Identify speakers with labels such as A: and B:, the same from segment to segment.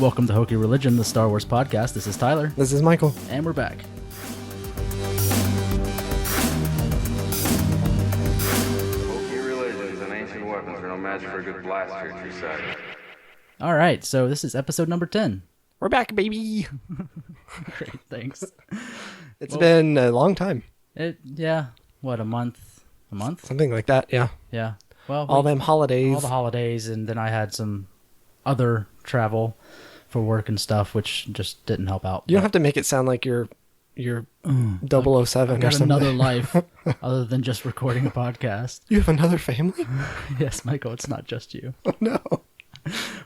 A: Welcome to Hokey Religion, the Star Wars podcast. This is Tyler.
B: This is Michael.
A: And we're back.
C: Hokey Religion and ancient weapons are no match for a good blast here, True.
A: All right, so this is episode number 10.
B: We're back, baby.
A: Great, thanks.
B: It's been a long time.
A: What, a month? A month?
B: Something like that, yeah.
A: Yeah. Well,
B: All them holidays.
A: All the holidays, and then I had some other travel for work and stuff, which just didn't help out.
B: You don't have to make it sound like you're 007
A: I've
B: or
A: got
B: something.
A: another life other than just recording a podcast.
B: You have another family?
A: Yes, Michael, it's not just you.
B: Oh, no.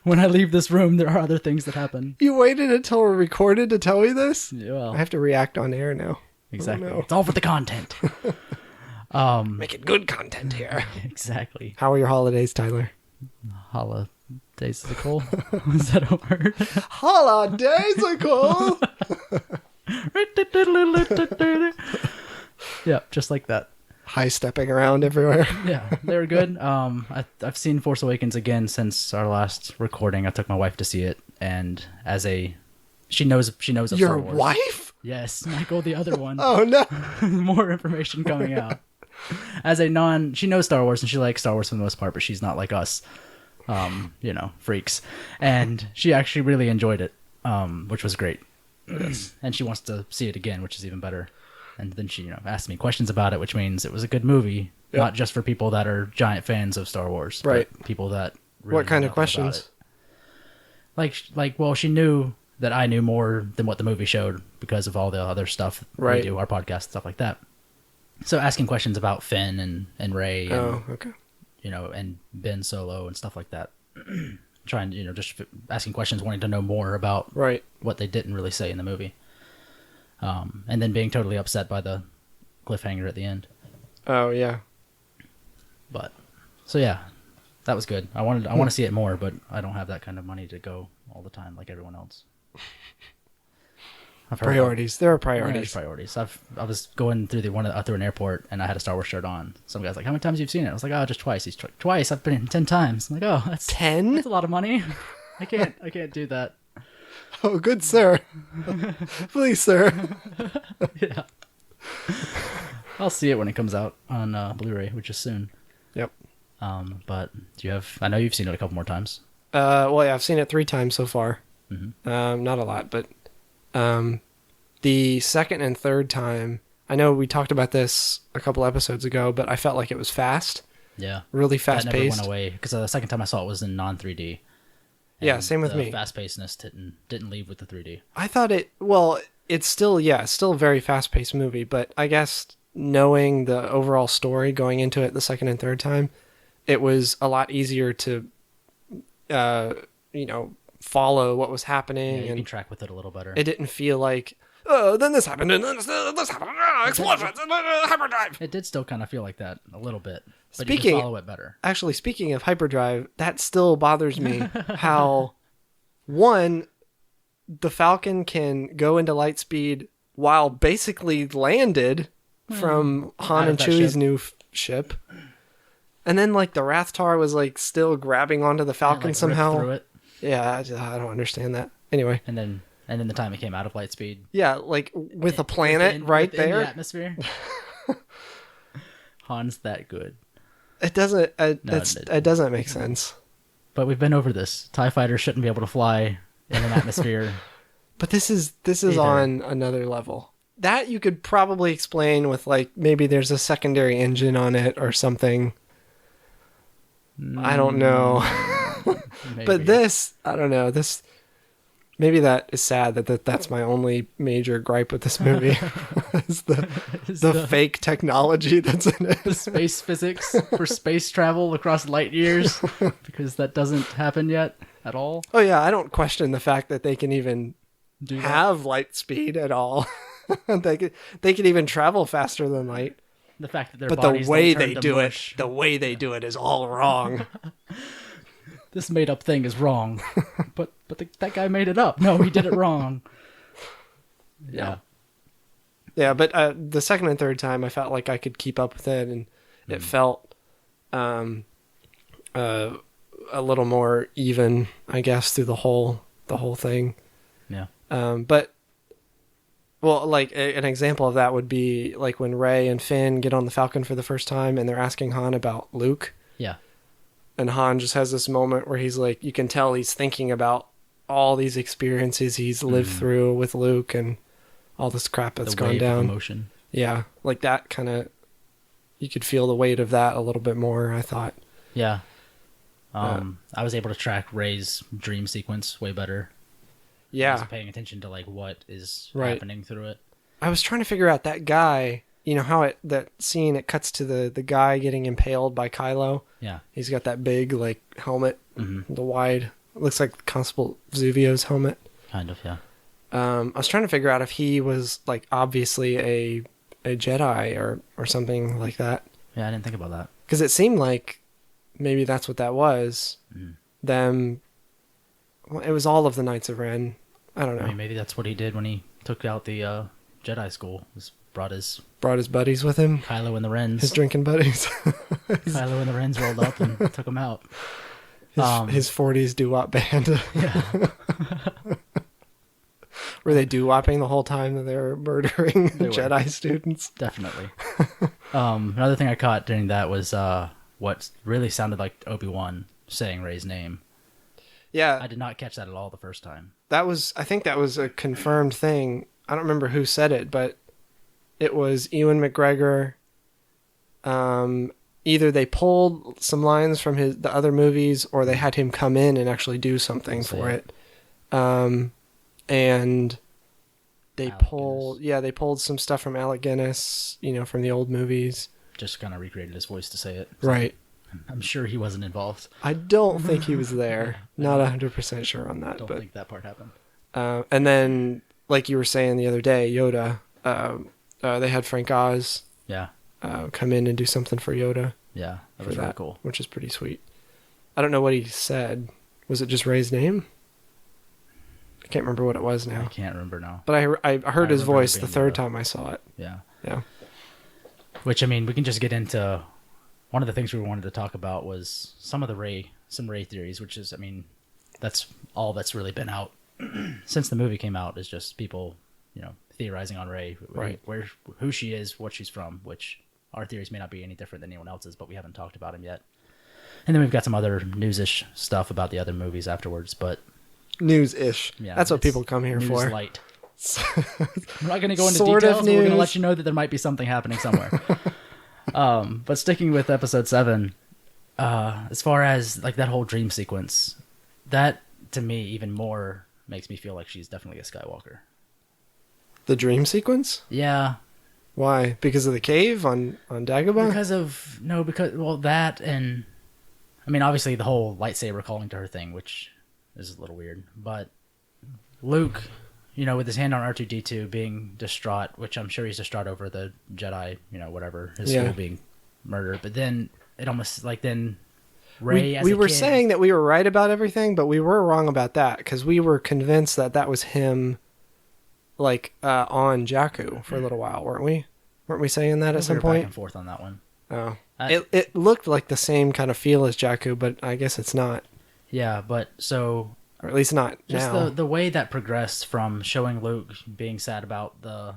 A: When I leave this room, there are other things that happen.
B: You waited until we're recorded to tell me this?
A: Yeah, well,
B: I have to react on air now.
A: exactly.
B: Oh, no.
A: It's all for the content.
B: Making good content here.
A: Exactly.
B: How are your holidays, Tyler?
A: Holidays is cool. Is that a word?
B: Holidays are cool.
A: Yeah, just like that.
B: High stepping around everywhere.
A: Yeah, they were good. I've seen Force Awakens again since our last recording. I took my wife to see it, and she knows of
B: Your
A: Star Wars.
B: wife?
A: Yes, Michael, the other one.
B: Oh, no.
A: More information coming out. She knows Star Wars and she likes Star Wars for the most part, but she's not like us, freaks. And she actually really enjoyed it, which was great. And she wants to see it again, which is even better. And then she, asked me questions about it, which means it was a good movie, not just for people that are giant fans of Star Wars,
B: right?
A: But people that really
B: What kind
A: know
B: of
A: nothing about
B: questions?
A: it. Well, she knew that I knew more than what the movie showed because of all the other stuff we do, our podcast, stuff like that. So asking questions about Finn and Rey and,
B: Oh, okay.
A: and Ben Solo and stuff like that. Trying, just asking questions, wanting to know more about what they didn't really say in the movie. And then being totally upset by the cliffhanger at the end.
B: Oh, yeah.
A: But, so yeah, that was good. I want to see it more, but I don't have that kind of money to go all the time like everyone else.
B: Priorities. There are
A: Priorities.
B: priorities.
A: I was going through through an airport and I had a Star Wars shirt on. Some guy's like, "How many times have you seen it?" I was like, "Oh, just twice." He's twice. I've been in 10 times. I'm like, "Oh, that's
B: 10?
A: That's a lot of money. I can't do that."
B: Oh, good sir. Please, sir.
A: Yeah. I'll see it when it comes out on Blu-ray, which is soon.
B: Yep.
A: But I know you've seen it a couple more times.
B: Well, yeah, I've seen it 3 times so far.
A: Mm-hmm.
B: Not a lot, but the second and third time, I know we talked about this a couple episodes ago, but I felt like it was fast.
A: Yeah.
B: Really
A: That never
B: fast-paced.
A: went away because the second time I saw it was in non-3D.
B: Yeah, same with me.
A: The fast-pacedness didn't leave with the 3D.
B: I thought it's still a very fast-paced movie, but I guess knowing the overall story going into it the second and third time, it was a lot easier to, follow what was happening.
A: Yeah, you
B: and
A: can track with it a little better.
B: It didn't feel like, oh, then this happened, and then this happened, explosions, hyperdrive.
A: It did still kind of feel like that a little bit, but you
B: Speaking-
A: can follow it better.
B: Actually, speaking of hyperdrive, that still bothers me. How, one, the Falcon can go into light speed while basically landed from Han
A: out
B: and
A: of that
B: Chewie's
A: ship.
B: new ship. And then, the Rathtar was, still grabbing onto the Falcon
A: Rip
B: somehow.
A: through it,
B: Yeah, I don't understand that. Anyway.
A: and then the time it came out of light speed,
B: Yeah, with a planet
A: within
B: there.
A: the atmosphere. Han's that good,
B: It doesn't.
A: No,
B: It doesn't make sense.
A: but we've been over this. TIE fighters shouldn't be able to fly in an atmosphere.
B: But this is
A: Either.
B: on another level. That you could probably explain with maybe there's a secondary engine on it or something. I don't know.
A: Maybe.
B: But this, I don't know. This maybe that is sad that's my only major gripe with this movie is the fake technology that's in it.
A: the space physics for space travel across light years, because that doesn't happen yet at all.
B: Oh yeah, I don't question the fact that they can even
A: Do that.
B: have light speed at all. they can even travel faster than light.
A: The fact that their
B: But the
A: bodies
B: way
A: don't turn
B: they
A: to
B: do
A: mush.
B: it, is all wrong.
A: This made up thing is wrong. but that guy made it up. No, he did it wrong. Yeah.
B: Yeah, but the second and third time, I felt like I could keep up with it, and it felt a little more even, I guess, through the whole the whole thing.
A: Yeah.
B: But well, like an example of that would be like when Rey and Finn get on the Falcon for the first time and they're asking Han about Luke.
A: Yeah.
B: And Han just has this moment where he's like, you can tell he's thinking about all these experiences he's lived through with Luke and all this crap that's gone down.
A: Emotion.
B: Yeah, like that kind of, you could feel the weight of that a little bit more, I thought.
A: Yeah. I was able to track Rey's dream sequence way better.
B: Yeah.
A: I was paying attention to like what is
B: Right.
A: happening through it.
B: I was trying to figure out that guy, you know, how that scene, it cuts to the guy getting impaled by Kylo.
A: Yeah.
B: He's got that big, like, helmet,
A: Mm-hmm.
B: the wide, it looks like Constable Zuvio's helmet.
A: Kind of, yeah.
B: I was trying to figure out if he was, like, obviously a Jedi or something like that.
A: Yeah, I didn't think about that.
B: Because it seemed like maybe that's what that was. Them, well, it was all of the Knights of Ren. I don't know.
A: I mean, maybe that's what he did when he took out the Jedi school. Was brought his
B: Brought his buddies with him.
A: Kylo and the Wrens.
B: His drinking buddies.
A: Kylo and the Wrens rolled up and took him out.
B: His 40s doo-wop band.
A: Yeah.
B: Were they doo-wopping the whole time that they were murdering
A: They were.
B: Jedi students?
A: Definitely. Another thing I caught during that was what really sounded like Obi-Wan saying Rey's name.
B: Yeah,
A: I did not catch that at all the first time.
B: I think that was a confirmed thing. I don't remember who said it, but it was Ewan McGregor. Either they pulled some lines from the other movies, or they had him come in and actually do something for it. And they
A: Alec
B: pulled,
A: Guinness.
B: they pulled some stuff from Alec Guinness, from the old movies.
A: Just kind of recreated his voice to say it.
B: Right.
A: I'm sure he wasn't involved.
B: I don't think he was there. Not 100% sure on that.
A: I don't
B: but
A: think that part happened.
B: and then, like you were saying the other day, Yoda, they had Frank Oz
A: Yeah.
B: come in and do something for Yoda.
A: Yeah. That
B: for
A: was really cool.
B: Which is pretty sweet. I don't know what he said. Was it just Rey's name? I can't remember what it was
A: I
B: now.
A: can't remember now.
B: But I heard his
A: remember it
B: voice the
A: being
B: third
A: Yoda.
B: time I saw it.
A: Yeah.
B: Yeah.
A: Which, I mean, we can just get into one of the things we wanted to talk about was some Rey theories, which is, I mean, that's all that's really been out since the movie came out, is just people, theorizing on Rey,
B: Right.
A: who she is, what she's from, which our theories may not be any different than anyone else's, but we haven't talked about them yet. And then we've got some other news-ish stuff about the other movies afterwards, but
B: News-ish.
A: yeah,
B: That's what
A: it's
B: people come here
A: news
B: for.
A: light. We're not going to go into
B: Sort of
A: details, but we're going to
B: news.
A: let you know that there might be something happening somewhere. But sticking with episode 7, as far as like that whole dream sequence, that to me even more makes me feel like she's definitely a Skywalker.
B: The dream sequence?
A: Yeah,
B: Why? Because of the cave on Dagobah?
A: because that, and I mean obviously the whole lightsaber calling to her thing, which is a little weird, but Luke, with his hand on R2-D2 being distraught, which I'm sure he's distraught over the Jedi, whatever, his
B: Yeah.
A: school being murdered. But then it almost like then Rey
B: we
A: as a
B: were
A: kid,
B: saying that we were right about everything, but we were wrong about that because we were convinced that was him, like on Jakku for a little while, weren't we? Weren't we saying that
A: we
B: at some
A: were back
B: point?
A: and forth on that one.
B: Oh,
A: I-
B: it looked like the same kind of feel as Jakku, but I guess it's not,
A: Yeah, but so
B: or at least not
A: just
B: now.
A: the way that progressed from showing Luke being sad about the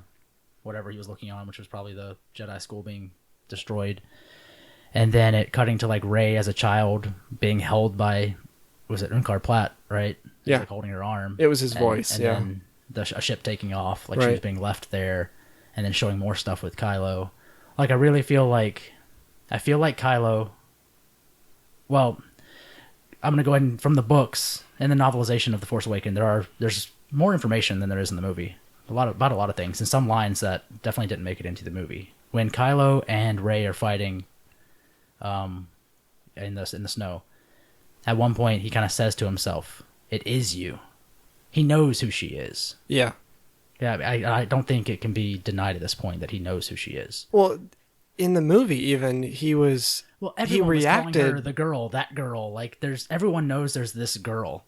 A: whatever he was looking on, which was probably the Jedi school being destroyed, and then it cutting to like Rey as a child being held by, was it Unkar Platt, right? He was,
B: Yeah.
A: like holding her arm.
B: It was his voice,
A: and
B: yeah.
A: then a ship taking off, like she was
B: Right.
A: being left there, and then showing more stuff with Kylo. Like I really feel like Kylo. Well, I'm gonna go ahead and from the books and the novelization of The Force Awakens, there's more information than there is in the movie. About a lot of things, and some lines that definitely didn't make it into the movie. When Kylo and Rey are fighting, in the snow, at one point he kind of says to himself, "It is you." He knows who she is.
B: Yeah.
A: Yeah, I don't think it can be denied at this point that he knows who she is.
B: Well, in the movie, even he was.
A: Well,
B: he
A: everyone was calling her
B: reacted.
A: the girl, that girl. Like, everyone knows there's this girl.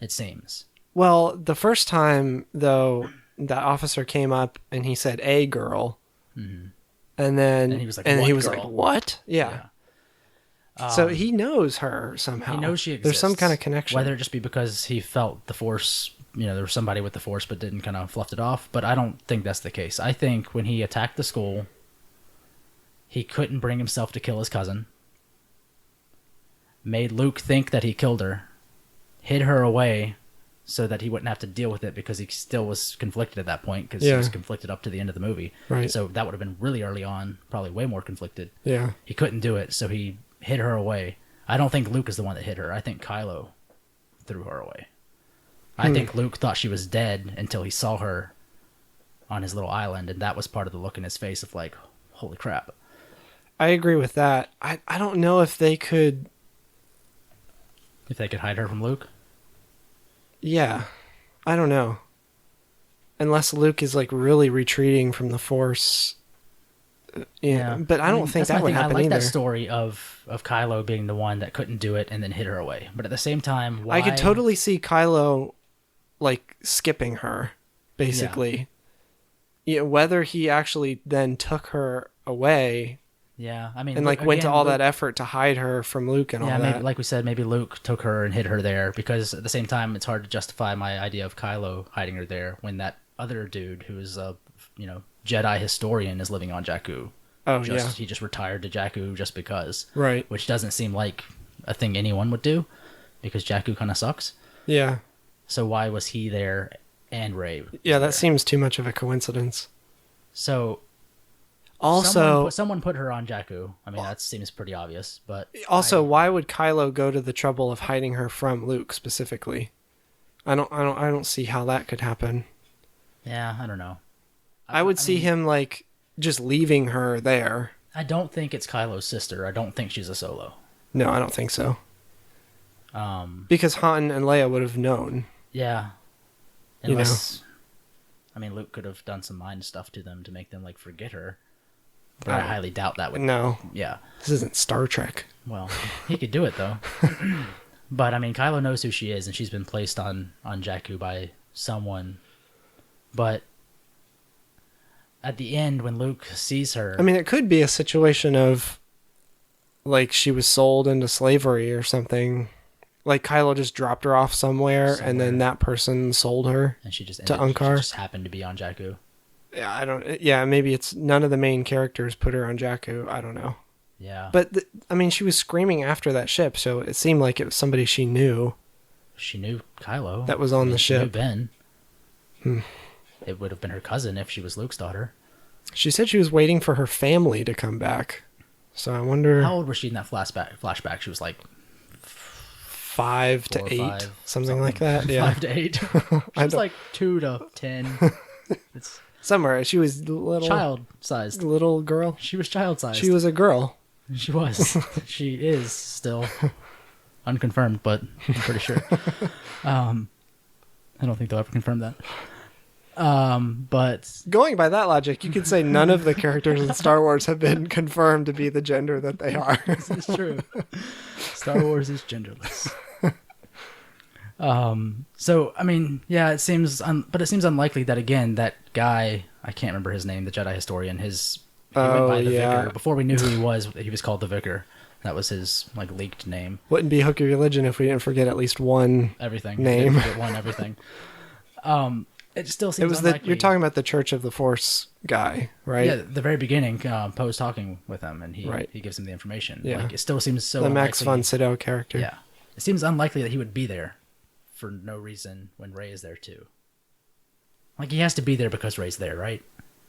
A: It seems.
B: Well, the first time though, that officer came up and he said "a girl," and then
A: And he was like,
B: and
A: "What
B: he was
A: girl?"
B: like, "What?" Yeah. So he knows her somehow.
A: He knows she exists.
B: There's some kind of connection.
A: Whether it just be because he felt the Force, there was somebody with the Force but didn't kind of fluff it off. But I don't think that's the case. I think when he attacked the school, he couldn't bring himself to kill his cousin, made Luke think that he killed her, hid her away so that he wouldn't have to deal with it because he still was conflicted at that point because he was conflicted up to the end of the movie.
B: Right.
A: So that would have been really early on, probably way more conflicted.
B: Yeah.
A: He couldn't do it, so he hid her away. I don't think Luke is the one that hid her. I think Kylo threw her away. I think Luke thought she was dead until he saw her on his little island, and that was part of the look in his face of like, holy crap.
B: I agree with that. I don't know if they could...
A: If they could hide her from Luke?
B: Yeah. I don't know. Unless Luke is like really retreating from the Force. Yeah. But I don't think that would happen
A: I like
B: either.
A: that story of Kylo being the one that couldn't do it and then hid her away. But at the same time, why...
B: I could totally see Kylo like skipping her, basically. Yeah, whether he actually then took her away...
A: Yeah, I mean,
B: and like went to all that effort to hide her from Luke and all that.
A: Maybe, like we said, maybe Luke took her and hid her there because at the same time, it's hard to justify my idea of Kylo hiding her there when that other dude who is a Jedi historian is living on Jakku.
B: Oh
A: He just retired to Jakku just because.
B: Right.
A: Which doesn't seem like a thing anyone would do because Jakku kind of sucks.
B: Yeah.
A: So why was he there and Rey?
B: Yeah, that seems too much of a coincidence.
A: So.
B: Also,
A: someone put her on Jakku. I mean, that seems pretty obvious, but
B: also, why would Kylo go to the trouble of hiding her from Luke specifically? I don't see how that could happen.
A: Yeah, I don't know.
B: I would see him like just leaving her there.
A: I don't think it's Kylo's sister. I don't think she's a Solo.
B: No, I don't think so. Because Han and Leia would have known.
A: Yeah. Unless, I mean, Luke could have done some mind stuff to them to make them like forget her. But I highly doubt that would.
B: No.
A: Yeah.
B: This isn't Star Trek.
A: Well, he could do it though. But I mean, Kylo knows who she is, and she's been placed on Jakku by someone. But at the end, when Luke sees her,
B: I mean, it could be a situation of like she was sold into slavery or something. Like Kylo just dropped her off somewhere. And then that person sold her.
A: And she just
B: to Unkar.
A: She just happened to be on Jakku.
B: Yeah, maybe it's none of the main characters put her on Jakku. I don't know.
A: Yeah.
B: But, I mean, she was screaming after that ship, so it seemed like it was somebody she knew.
A: She knew Kylo.
B: That was on the ship.
A: She knew Ben. It would have been her cousin if she was Luke's daughter.
B: She said she was waiting for her family to come back. So I wonder...
A: How old was she in that flashback? She was like...
B: 5 to 8, something like that. Yeah.
A: 5 to 8. She was like 2 to 10. It's...
B: Somewhere. She was little...
A: Child-sized.
B: Little girl.
A: She was child-sized.
B: She was a girl.
A: She was. She is still. Unconfirmed, but I'm pretty sure. I don't think they'll ever confirm that. But...
B: Going by that logic, you could say none of the characters in Star Wars have been confirmed to be the gender that they are.
A: This is true. Star Wars is genderless. So I mean, yeah, it seems, but it seems unlikely that again that guy, I can't remember his name, the Jedi historian, he went by the Vicar. Before we knew who he was called the Vicar. That was his like leaked name.
B: Wouldn't be Hokey Religion if we didn't forget at least one name.
A: One everything. It still seems.
B: It was
A: unlikely.
B: you're talking about the Church of the Force guy, right?
A: Yeah, the very beginning, Poe's talking with him, and he gives him the information.
B: Yeah,
A: like, it still seems so.
B: The Max von Sydow character.
A: Yeah, it seems unlikely that he would be there for no reason when Rey is there too. Like, he has to be there because Rey's there, right?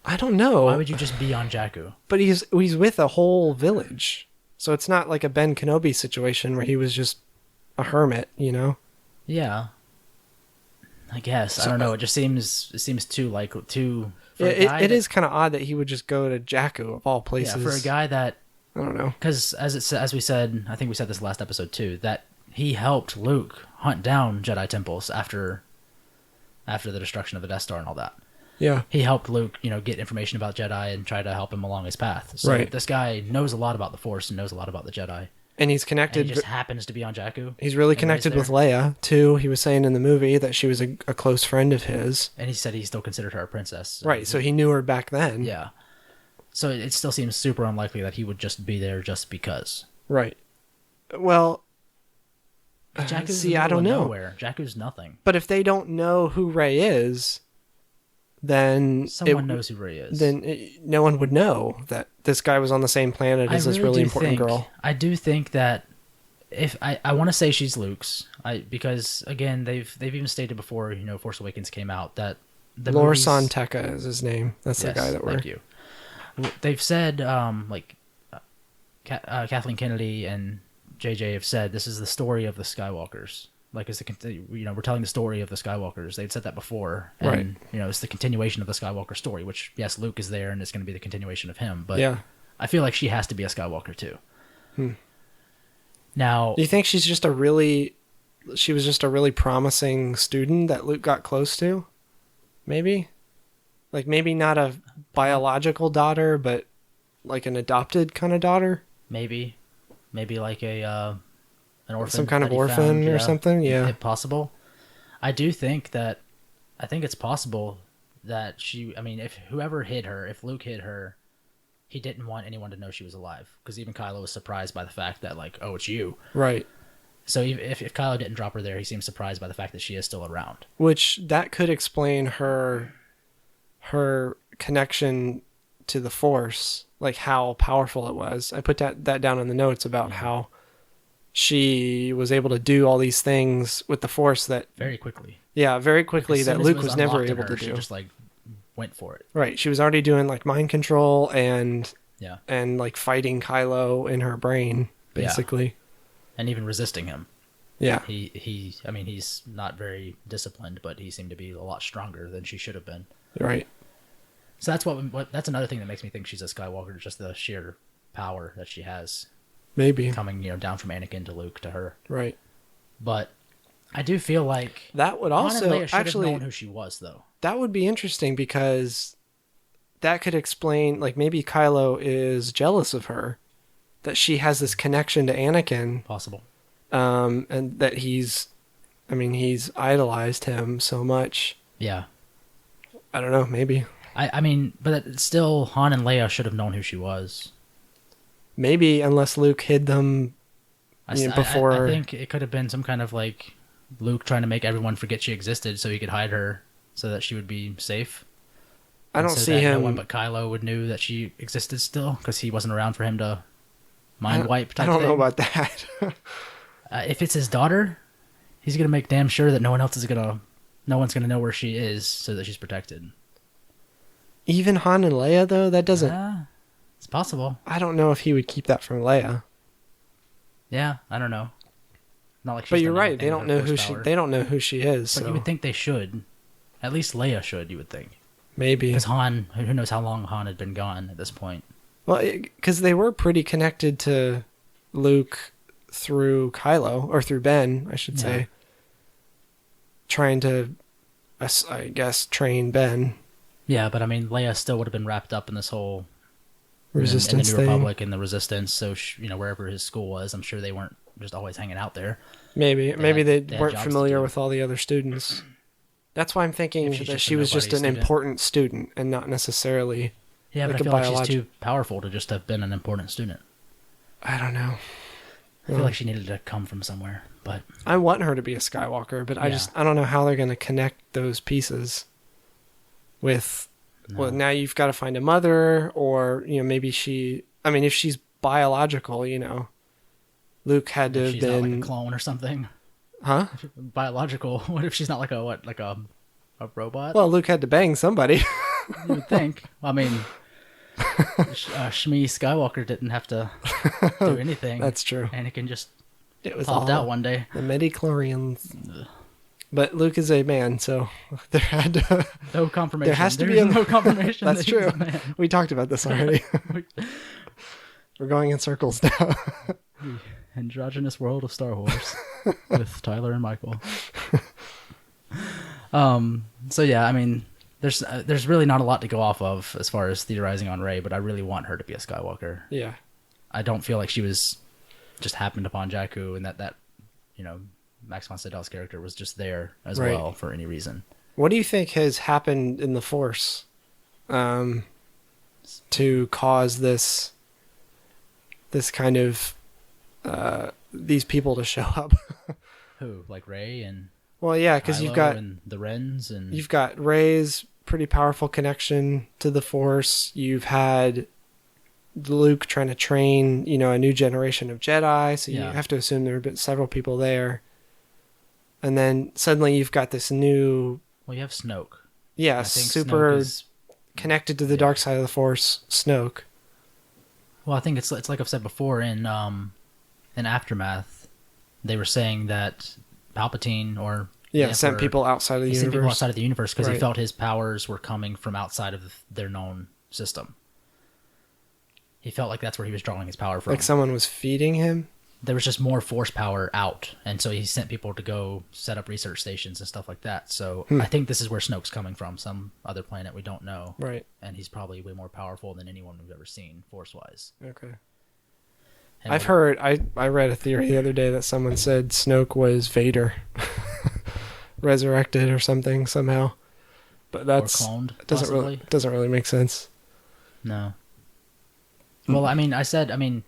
B: I don't know.
A: Why would you just be on Jakku?
B: But he's with a whole village, so it's not like a Ben Kenobi situation where he was just a hermit, you know?
A: Yeah. I guess. I don't know. It seems too
B: it is kind of odd that he would just go to Jakku of all places.
A: Yeah, for a guy that,
B: I don't know.
A: Because as we said, I think we said this last episode too, that he helped Luke hunt down Jedi temples after the destruction of the Death Star and all that.
B: Yeah.
A: He helped Luke, get information about Jedi and try to help him along his path. So this guy knows a lot about the Force and knows a lot about the Jedi.
B: And he's connected.
A: And he just happens to be on Jakku.
B: He's really connected with Leia, too. He was saying in the movie that she was a close friend of his.
A: And he said he still considered her a princess.
B: Right, so he knew her back then.
A: Yeah. So it still seems super unlikely that he would just be there just because.
B: Right. Well,
A: Jakku's
B: see,
A: in the
B: I
A: middle
B: don't
A: of
B: know.
A: nowhere. Jakku's nothing.
B: But if they don't know who Ray is, then
A: Someone knows who Ray is.
B: no one would know that this guy was on the same planet as this really important girl.
A: I do think that if I want to say she's Luke's, because again they've even stated before, Force Awakens came out, that the
B: Lorsan Tekka is his name. That's the guy that we're.
A: Thank you. They've said Kathleen Kennedy and JJ have said this is the story of the Skywalkers. Like, we're telling the story of the Skywalkers. They'd said that before, and
B: right.
A: It's the continuation of the Skywalker story. Which, yes, Luke is there, and it's going to be the continuation of him. But
B: yeah.
A: I feel like she has to be a Skywalker too. Now,
B: do you think she was just a really promising student that Luke got close to? Maybe, like maybe not a biological daughter, but like an adopted kind of daughter.
A: Maybe like an orphan,
B: some kind of orphan or something. Yeah,
A: if possible. I think it's possible that she. I mean, if whoever hid her, if Luke hid her, he didn't want anyone to know she was alive, because even Kylo was surprised by the fact that, like, oh, it's you.
B: Right.
A: So if Kylo didn't drop her there, he seems surprised by the fact that she is still around.
B: Which that could explain her connection to the Force, like how powerful it was. I put that down in the notes about how she was able to do all these things with the Force that
A: very quickly.
B: Yeah, very quickly, that Luke was never able to do.
A: She just went for it.
B: Right. She was already doing like mind control and
A: yeah,
B: and like fighting Kylo in her brain, basically.
A: Yeah. And even resisting him.
B: Yeah.
A: He's not very disciplined, but he seemed to be a lot stronger than she should have been.
B: Right.
A: So that's another thing that makes me think she's a Skywalker, just the sheer power that she has.
B: Maybe.
A: Coming, down from Anakin to Luke to her.
B: Right.
A: But I do feel like
B: that would also
A: Han and Leia should
B: actually
A: have known who she was, though.
B: That would be interesting, because that could explain, like, maybe Kylo is jealous of her, that she has this connection to Anakin.
A: Possible.
B: And that he's idolized him so much.
A: Yeah.
B: I don't know, maybe.
A: But still, Han and Leia should have known who she was.
B: Maybe, unless Luke hid them before.
A: I think it could have been some kind of, like, Luke trying to make everyone forget she existed so he could hide her so that she would be safe.
B: I don't see him.
A: No one but Kylo would knew that she existed still, because he wasn't around for him to mind wipe type
B: I don't
A: thing.
B: know about that.
A: If it's his daughter, he's gonna make damn sure that no one's gonna know where she is, so that she's protected.
B: Even Han and Leia, though, that doesn't.
A: It's possible.
B: I don't know if he would keep that from Leia.
A: Yeah, I don't know. Not like.
B: But you're right. They don't know who she. They don't know who she is.
A: But
B: so.
A: You would think they should. At least Leia should. You would think.
B: Maybe.
A: Because Han, who knows how long Han had been gone at this point.
B: Well, because they were pretty connected to Luke through Kylo, or through Ben, I should say. Trying to, I guess, train Ben.
A: Yeah, but Leia still would have been wrapped up in this whole
B: Resistance
A: in the New
B: thing.
A: Republic and the Resistance. So wherever his school was, I'm sure they weren't just always hanging out there.
B: Maybe they
A: had
B: weren't
A: jobs
B: familiar
A: to do.
B: with all the other students. That's why I'm thinking
A: she's
B: that
A: just
B: she
A: a
B: was just an
A: nobody student.
B: important student and not necessarily.
A: Yeah,
B: like
A: but I
B: a
A: feel like she's too powerful to just have been an important student.
B: I don't know.
A: I feel like she needed to come from somewhere, but
B: I want her to be a Skywalker, but I don't know how they're going to connect those pieces with. No. Well, now you've got to find a mother, or maybe she. I mean, if she's biological, Luke had to have
A: she's
B: been
A: not like a clone or something.
B: Huh?
A: Biological. What if she's not like a robot?
B: Well, Luke had to bang somebody.
A: You would think. Shmi Skywalker didn't have to do anything.
B: That's true.
A: Anakin just
B: was
A: popped
B: all
A: out one day.
B: The midichlorians. But Luke is a man, so there had to.
A: No confirmation.
B: There has to be
A: no confirmation.
B: That's
A: that he's
B: true.
A: a man.
B: We talked about this already. We're going in circles now.
A: The androgynous world of Star Wars with Tyler and Michael. So yeah, there's really not a lot to go off of as far as theorizing on Rey, but I really want her to be a Skywalker.
B: Yeah.
A: I don't feel like she was just happened upon Jakku, and that Max von Sydow's character was just there as well for any reason.
B: What do you think has happened in the Force to cause this kind of these people to show up.
A: Who, like Ray and
B: Well, yeah, because you've
A: Kylo
B: got
A: and the Wrens and
B: you've got Rey's pretty powerful connection to the Force. You've had Luke trying to train, a new generation of Jedi. So you
A: Yeah.
B: have to assume there have been several people there. And then suddenly you've got this new,
A: well, you have Snoke.
B: yeah,
A: I think
B: super
A: Snoke is,
B: connected to the dark side of the Force, Snoke.
A: well, I think it's like I've said before in Aftermath, they were saying that Palpatine or
B: Yeah,
A: the
B: sent
A: Emperor-
B: people outside of the
A: he sent people
B: universe.
A: outside of the universe because he
B: Right.
A: felt his powers were coming from outside of their known system. He felt like that's where he was drawing his power from.
B: Like someone was feeding him.
A: There was just more Force power out, and so he sent people to go set up research stations and stuff like that. So I think this is where Snoke's coming from, some other planet we don't know.
B: Right.
A: And he's probably way more powerful than anyone we've ever seen, Force-wise.
B: Okay.
A: And
B: I've heard, I read a theory the other day that someone said Snoke was Vader. Resurrected or something somehow. But that's
A: or cloned,
B: doesn't
A: possibly.
B: doesn't really make sense.
A: No. Well, Snoke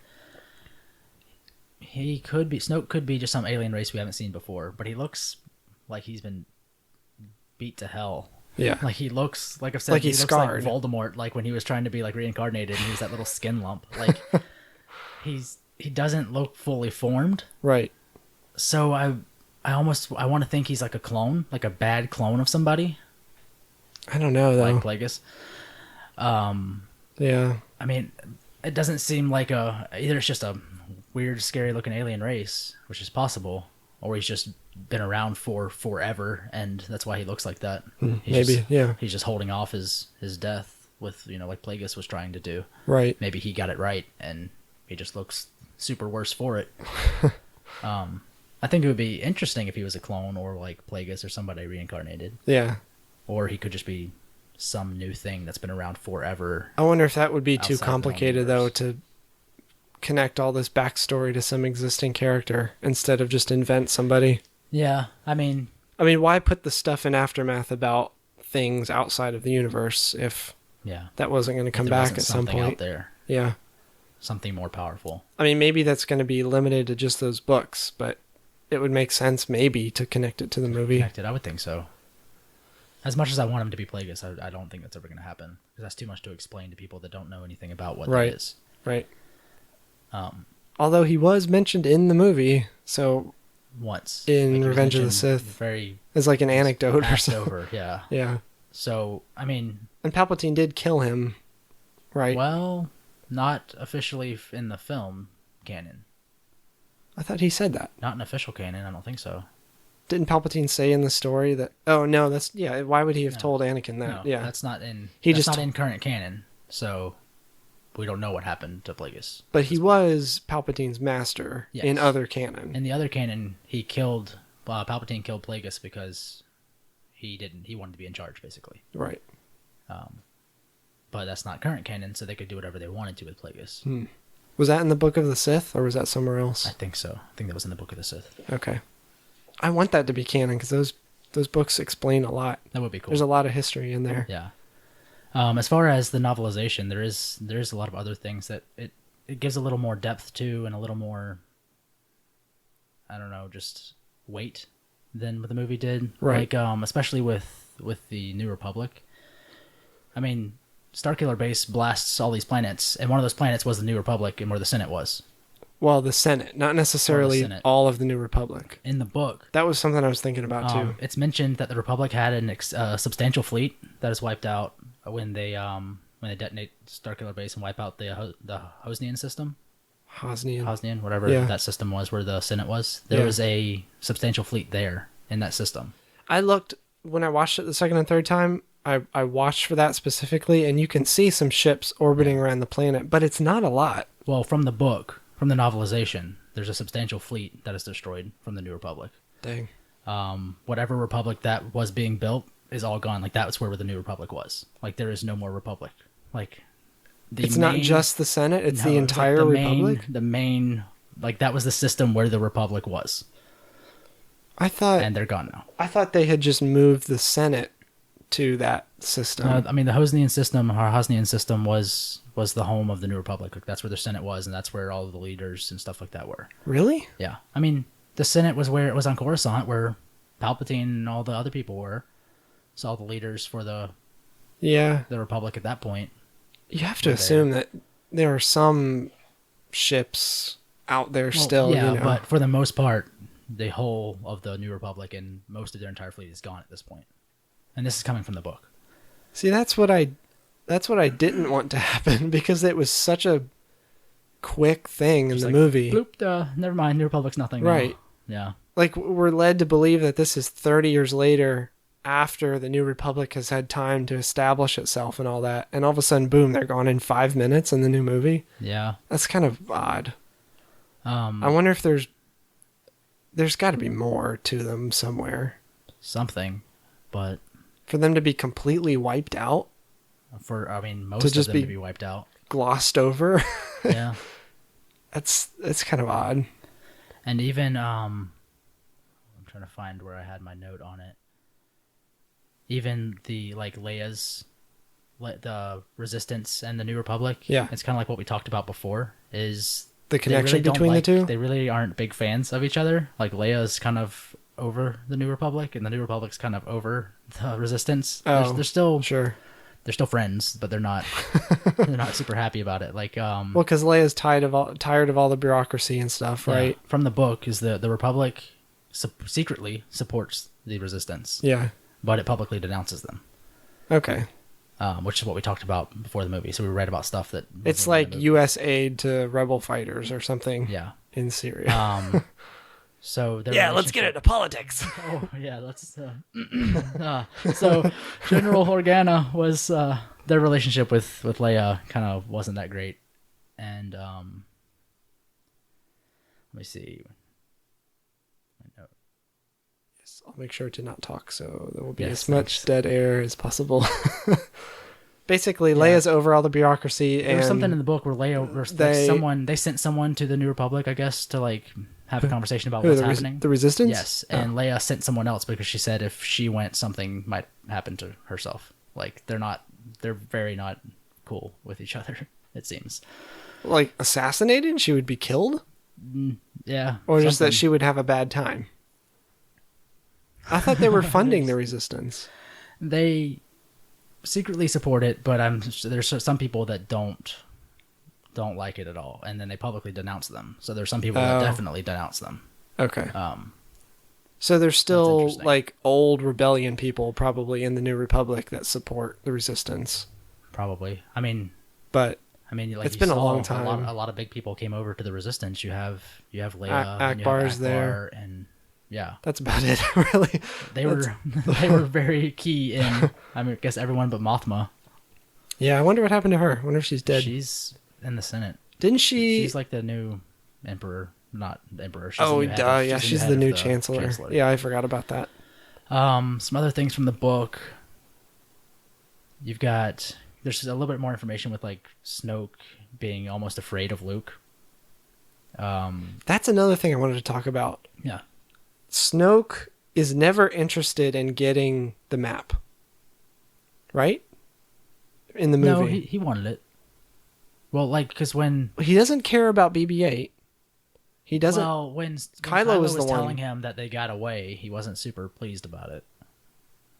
A: could be just some alien race we haven't seen before, but he looks like he's been beat to hell.
B: Yeah.
A: Like he looks, like I've said,
B: Like
A: he
B: he's
A: looks
B: scarred.
A: like Voldemort, like when he was trying to be like reincarnated and he was that little skin lump. Like he doesn't look fully formed.
B: Right.
A: So I want to think he's like a clone, like a bad clone of somebody,
B: I don't know though.
A: like Plagueis.
B: Yeah.
A: I mean, it doesn't seem like either it's just a weird, scary looking alien race, which is possible, or he's just been around for forever, and that's why he looks like that.
B: Maybe, yeah.
A: He's just holding off his death with, like Plagueis was trying to do.
B: Right.
A: Maybe he got it right, and he just looks super worse for it. I think it would be interesting if he was a clone or like Plagueis or somebody reincarnated,
B: Yeah.
A: or he could just be some new thing that's been around forever.
B: I wonder if that would be too
A: Outside the known
B: complicated though
A: universe.
B: to connect all this backstory to some existing character instead of just invent somebody.
A: Yeah, I mean,
B: Why put the stuff in Aftermath about things outside of the universe if
A: yeah.
B: that wasn't going to come
A: There
B: back
A: wasn't
B: at some
A: something
B: point?
A: out there,
B: Yeah.
A: something more powerful.
B: Maybe that's going to be limited to just those books, but it would make sense maybe to connect it to the movie.
A: Connected, I would think so. As much as I want him to be Plagueis, I don't think that's ever going to happen because that's too much to explain to people that don't know anything about what
B: Right.
A: that is.
B: Right.
A: Um,
B: Although he was mentioned in the movie, so
A: once
B: In
A: he was
B: Revenge of the
A: mentioned
B: Sith.
A: very
B: it's like an anecdote or
A: passed
B: something.
A: over. Yeah.
B: Yeah.
A: So I mean,
B: And Palpatine did kill him, right?
A: well, not officially in the film canon,
B: I thought he said that.
A: not in official canon. I don't think so.
B: Didn't Palpatine say in the story that? Oh no, that's yeah. Why would he have
A: No.
B: told Anakin that?
A: No,
B: Yeah,
A: that's not in.
B: He
A: That's
B: just
A: not in current canon. So we don't know what happened to Plagueis.
B: but he was Palpatine's master
A: Yes.
B: in other canon.
A: In the other canon, Palpatine killed Plagueis because he wanted to be in charge, basically.
B: Right.
A: But that's not current canon, so they could do whatever they wanted to with Plagueis.
B: Was that in the Book of the Sith, or was that somewhere else?
A: I think so. I think that was in the Book of the Sith.
B: Okay. I want that to be canon because those books explain a lot.
A: That would be cool.
B: There's a lot of history in there.
A: Yeah. As far as the novelization, there is a lot of other things that it gives a little more depth to and a little more, I don't know, just weight than what the movie did.
B: Right.
A: Like, especially with the New Republic. I mean, Starkiller Base blasts all these planets, and one of those planets was the New Republic and where the Senate was.
B: Well, the Senate, not necessarily
A: Senate.
B: all of the New Republic.
A: In the book,
B: That was something I was thinking about too.
A: it's mentioned that the Republic had a substantial fleet that is wiped out when they detonate Starkiller Base and wipe out the Hosnian system.
B: Hosnian.
A: Whatever
B: Yeah.
A: that system was, where the Senate was. There
B: Yeah.
A: was a substantial fleet there in that system.
B: I looked when I watched it the second and third time. I watched for that specifically, and you can see some ships orbiting around the planet, but it's not a lot.
A: Well, from the book, from the novelization, there's a substantial fleet that is destroyed from the New Republic.
B: Dang.
A: Whatever Republic that was being built is all gone. Like, that was where the New Republic was. Like, there is no more Republic. Like,
B: It's not just the Senate; it's the entire Republic.
A: The main, like, that was the system where the Republic was,
B: I thought
A: and they're gone now.
B: they had just moved the Senate to that system.
A: I mean, the Hosnian system was the home of the New Republic. Like, that's where the Senate was, and that's where all of the leaders and stuff like that were.
B: Really?
A: Yeah. I mean, the Senate was where it was on Coruscant, where Palpatine and all the other people were. So all the leaders for the Republic at that point.
B: You have to assume that there are some ships out there still.
A: Yeah,
B: you know.
A: but for the most part, the whole of the New Republic and most of their entire fleet is gone at this point. And this is coming from the book.
B: See, that's what I didn't want to happen, because it was such a quick thing in the movie.
A: Bloop, never mind, New Republic's nothing.
B: Right.
A: Now. Yeah.
B: Like, we're led to believe that this is 30 years later, after the New Republic has had time to establish itself and all that, and all of a sudden, boom, they're gone in 5 minutes in the new movie.
A: Yeah.
B: That's kind of odd. I wonder if there's got to be more to them somewhere.
A: Something, but
B: for them to be completely wiped out,
A: most of them to be wiped out,
B: glossed over.
A: Yeah,
B: it's kind of odd.
A: And even I'm trying to find where I had my note on it. Even the Leia's, the Resistance and the New Republic.
B: Yeah,
A: it's kind of like what we talked about before. Is
B: the connection between the two?
A: They really aren't big fans of each other. Like, Leia's kind of over the New Republic, and the New Republic's kind of over the Resistance.
B: Oh,
A: they're still
B: sure.
A: They're still friends, but they're not super happy about it. Like,
B: well, because Leia's tired of all the bureaucracy and stuff, right?
A: From the book, is the Republic secretly supports the Resistance.
B: Yeah,
A: but it publicly denounces them.
B: Okay.
A: Which is what we talked about before the movie. So we read about stuff that
B: it's like U.S. aid to rebel fighters or something.
A: Yeah,
B: in Syria.
A: So
B: let's get into politics.
A: Oh yeah, let's. So General Organa was their relationship with Leia kind of wasn't that great, and let me see.
B: Yes, I'll make sure to not talk, so there will be
A: Yes,
B: as much dead air as possible. Basically, Leia's over all the bureaucracy.
A: There was something in the book where Leia, they sent someone to the New Republic, I guess, to have a conversation about what's happening.
B: The Resistance?
A: Yes, and Leia sent someone else because she said if she went, something might happen to herself. Like, they're very not cool with each other, it seems.
B: Like, assassinated? She would be killed?
A: Yeah.
B: Or just that she would have a bad time? I thought they were funding the Resistance.
A: They secretly support it, but there's some people that don't like it at all, and then they publicly denounce them. So there's some people that definitely denounce them.
B: Okay. So there's still old rebellion people probably in the New Republic that support the Resistance. Probably.
A: It's
B: been a long time.
A: A lot of big people came over to the Resistance. You have Leia,
B: Akbar's there,
A: and yeah,
B: that's about it. Really,
A: they were very key in. I guess everyone but Mothma.
B: Yeah, I wonder what happened to her. I wonder if she's dead.
A: She's in the Senate.
B: Didn't she?
A: She's like the new emperor, not the emperor.
B: She's the new chancellor. Yeah, I forgot about that.
A: Some other things from the book. There's a little bit more information with Snoke being almost afraid of Luke.
B: That's another thing I wanted to talk about.
A: Yeah.
B: Snoke is never interested in getting the map. Right? In the movie.
A: No, he wanted it. Well, because when...
B: He doesn't care about BB-8. He doesn't...
A: Well, when
B: Kylo was
A: telling him that they got away, he wasn't super pleased about it.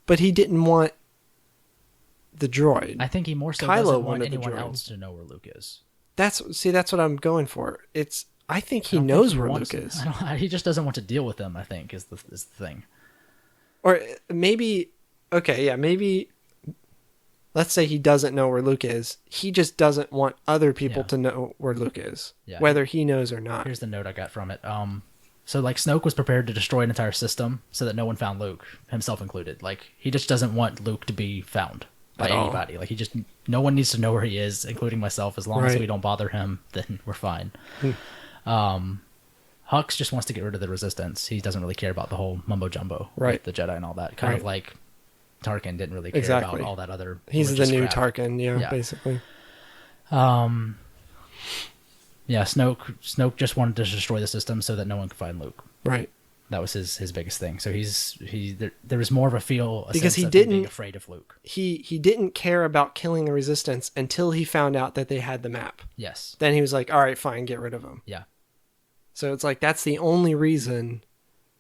B: But he didn't want the droid.
A: I think he more so
B: Kylo
A: doesn't want
B: wanted
A: anyone
B: the droid.
A: else to know where Luke is.
B: That's what I'm going for. I think he knows where Luke is.
A: He just doesn't want to deal with them, I think, is the thing.
B: Or maybe... Okay, yeah, maybe... Let's say he doesn't know where Luke is. He just doesn't want other people to know where Luke is, whether he knows or not.
A: Here's the note I got from it. So Snoke was prepared to destroy an entire system so that no one found Luke, himself included. He just doesn't want Luke to be found by anybody. No one needs to know where he is, including myself. As long as we don't bother him, then we're fine. Hux just wants to get rid of the Resistance. He doesn't really care about the whole mumbo jumbo, with the Jedi and all that. Kind of like Tarkin didn't really care about all that other.
B: He's the new
A: crap.
B: Tarkin, basically.
A: Snoke just wanted to destroy the system so that no one could find Luke.
B: Right.
A: That was his biggest thing. So there was more of a
B: because
A: sense
B: he
A: of him
B: didn't
A: being afraid of Luke.
B: He didn't care about killing the Resistance until he found out that they had the map.
A: Yes.
B: Then he was like, all right, fine, get rid of him.
A: Yeah.
B: So it's like that's the only reason.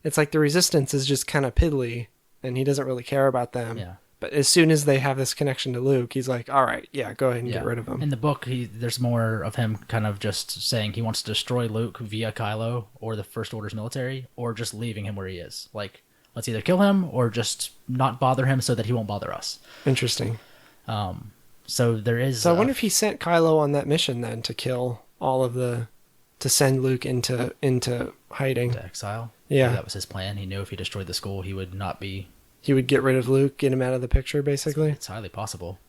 B: It's like the Resistance is just kind of piddly, and he doesn't really care about them.
A: Yeah.
B: But as soon as they have this connection to Luke, he's like, all right, yeah, go ahead and get rid of him.
A: In the book, there's more of him kind of just saying he wants to destroy Luke via Kylo or the First Order's military, or just leaving him where he is. Like, let's either kill him or just not bother him so that he won't bother us.
B: Interesting.
A: So there is...
B: So I wonder if he sent Kylo on that mission then to kill all of to send Luke into hiding.
A: To exile.
B: Yeah.
A: Maybe that was his plan. He knew if he destroyed the school, he would not be...
B: He would get rid of Luke, get him out of the picture, basically.
A: It's highly possible.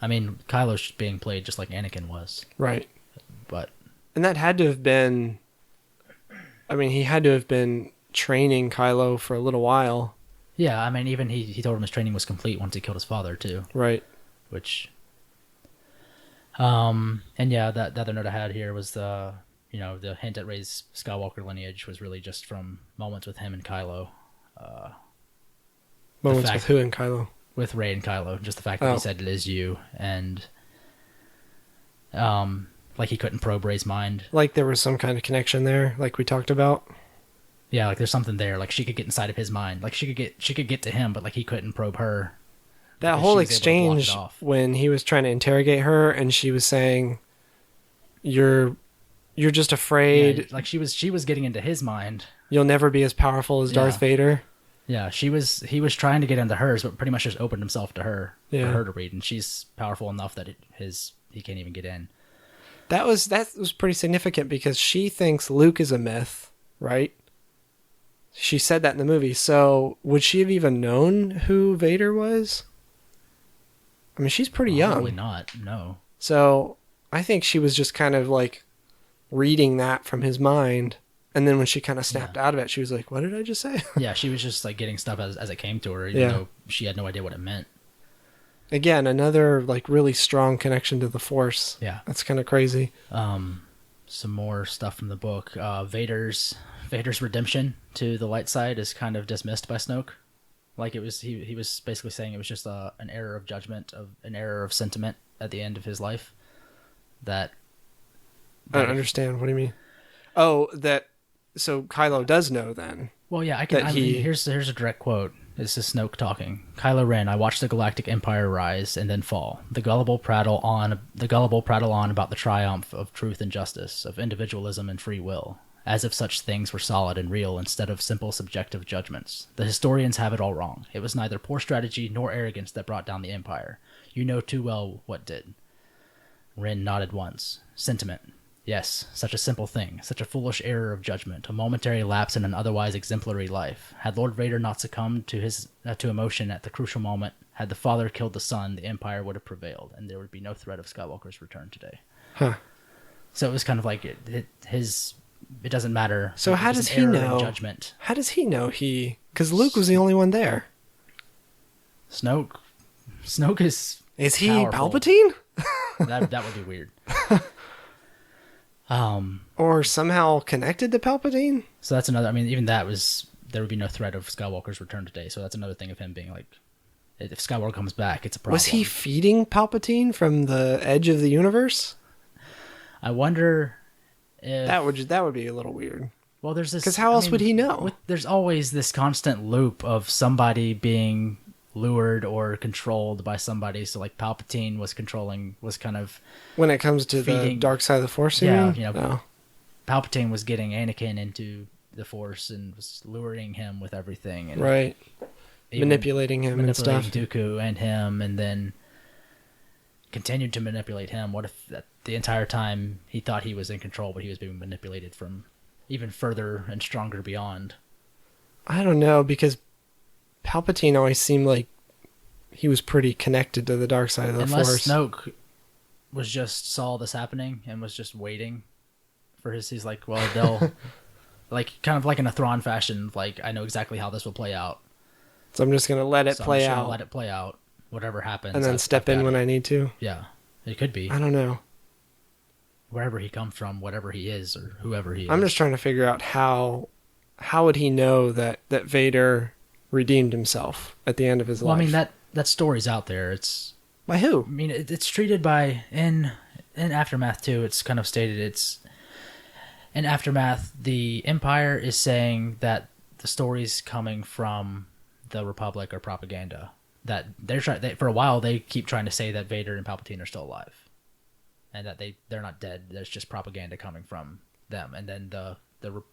A: I mean, Kylo's being played just like Anakin was.
B: Right.
A: But...
B: And that had to have been... I mean, he had to have been training Kylo for a little while.
A: Yeah, I mean, even he told him his training was complete once he killed his father, too.
B: Right.
A: Which... And yeah, that the other note I had here was the hint at Rey's Skywalker lineage was really just from moments with him and Kylo.
B: Moments with who and Kylo?
A: With Rey and Kylo. Just the fact that he said it is you, and like he couldn't probe Rey's mind.
B: Like there was some kind of connection there, like we talked about.
A: Yeah, like there's something there. Like she could get inside of his mind. Like she could get to him, but like he couldn't probe her.
B: That whole exchange when he was trying to interrogate her and she was saying, "You're just afraid."
A: Yeah, like she was getting into his mind.
B: You'll never be as powerful as Darth Vader.
A: Yeah, he was trying to get into hers, but pretty much just opened himself to her for her to read, and she's powerful enough that he can't even get in.
B: That was pretty significant because she thinks Luke is a myth, right? She said that in the movie. So would she have even known who Vader was? I mean, she's pretty young.
A: Probably not. No.
B: So I think she was just kind of like reading that from his mind. And then when she kind of snapped out of it, she was like, what did I just say?
A: Yeah, she was just like getting stuff as it came to her, even though she had no idea what it meant.
B: Again, another like really strong connection to the Force.
A: Yeah.
B: That's kind of crazy.
A: Some more stuff from the book. Vader's redemption to the light side is kind of dismissed by Snoke. Like it was, he was basically saying it was just an error of judgment, an error of sentiment at the end of his life. I
B: don't understand. What do you mean? Oh, so Kylo does know then.
A: Well, yeah, here's a direct quote. This is Snoke talking. Kylo Ren, I watched the Galactic Empire rise and then fall. The gullible prattle on about the triumph of truth and justice, of individualism and free will, as if such things were solid and real instead of simple subjective judgments. The historians have it all wrong. It was neither poor strategy nor arrogance that brought down the Empire. You know too well what did. Ren nodded once. Sentiment. Yes, such a simple thing, such a foolish error of judgment, a momentary lapse in an otherwise exemplary life. Had Lord Vader not succumbed to emotion at the crucial moment, had the father killed the son, the Empire would have prevailed, and there would be no threat of Skywalker's return today.
B: Huh.
A: So it was kind of like it doesn't matter.
B: So how does he know?
A: Judgment.
B: How does he know because Luke was the only one there.
A: Snoke is
B: he
A: powerful.
B: Palpatine?
A: that would be weird.
B: Or somehow connected to Palpatine?
A: So that's another, I mean, even that was, there would be no threat of Skywalker's return today. So that's another thing of him being like, if Skywalker comes back, it's a problem.
B: Was he feeding Palpatine from the edge of the universe?
A: I wonder if...
B: That would be a little weird.
A: Well, there's this...
B: Because how else would he know?
A: There's always this constant loop of somebody being lured or controlled by somebody. So like Palpatine was kind of...
B: When it comes to the dark side of the Force,
A: Palpatine was getting Anakin into the Force and was luring him with everything. And
B: right. Manipulating him and stuff.
A: Dooku and him, and then continued to manipulate him. What if the entire time he thought he was in control, but he was being manipulated from even further and stronger beyond?
B: I don't know, because Palpatine always seemed like he was pretty connected to the dark side of the Force.
A: Snoke saw this happening and was just waiting for he's like, well, they'll like kind of like in a Thrawn fashion, like I know exactly how this will play out.
B: So I'm just going to let it play out.
A: Let it play out, whatever happens.
B: And then step in when I need to.
A: Yeah, it could be.
B: I don't know.
A: Wherever he comes from, whatever he is, or whoever he is.
B: I'm just trying to figure out how how would he know that Vader redeemed himself at the end of his life?
A: Well, I mean, that story's out there. It's
B: by who?
A: I mean, it's treated by in Aftermath too. It's kind of stated in Aftermath, the Empire is saying that the story's coming from the Republic or propaganda. That for a while they keep trying to say that Vader and Palpatine are still alive, and that they're not dead. There's just propaganda coming from them. And then the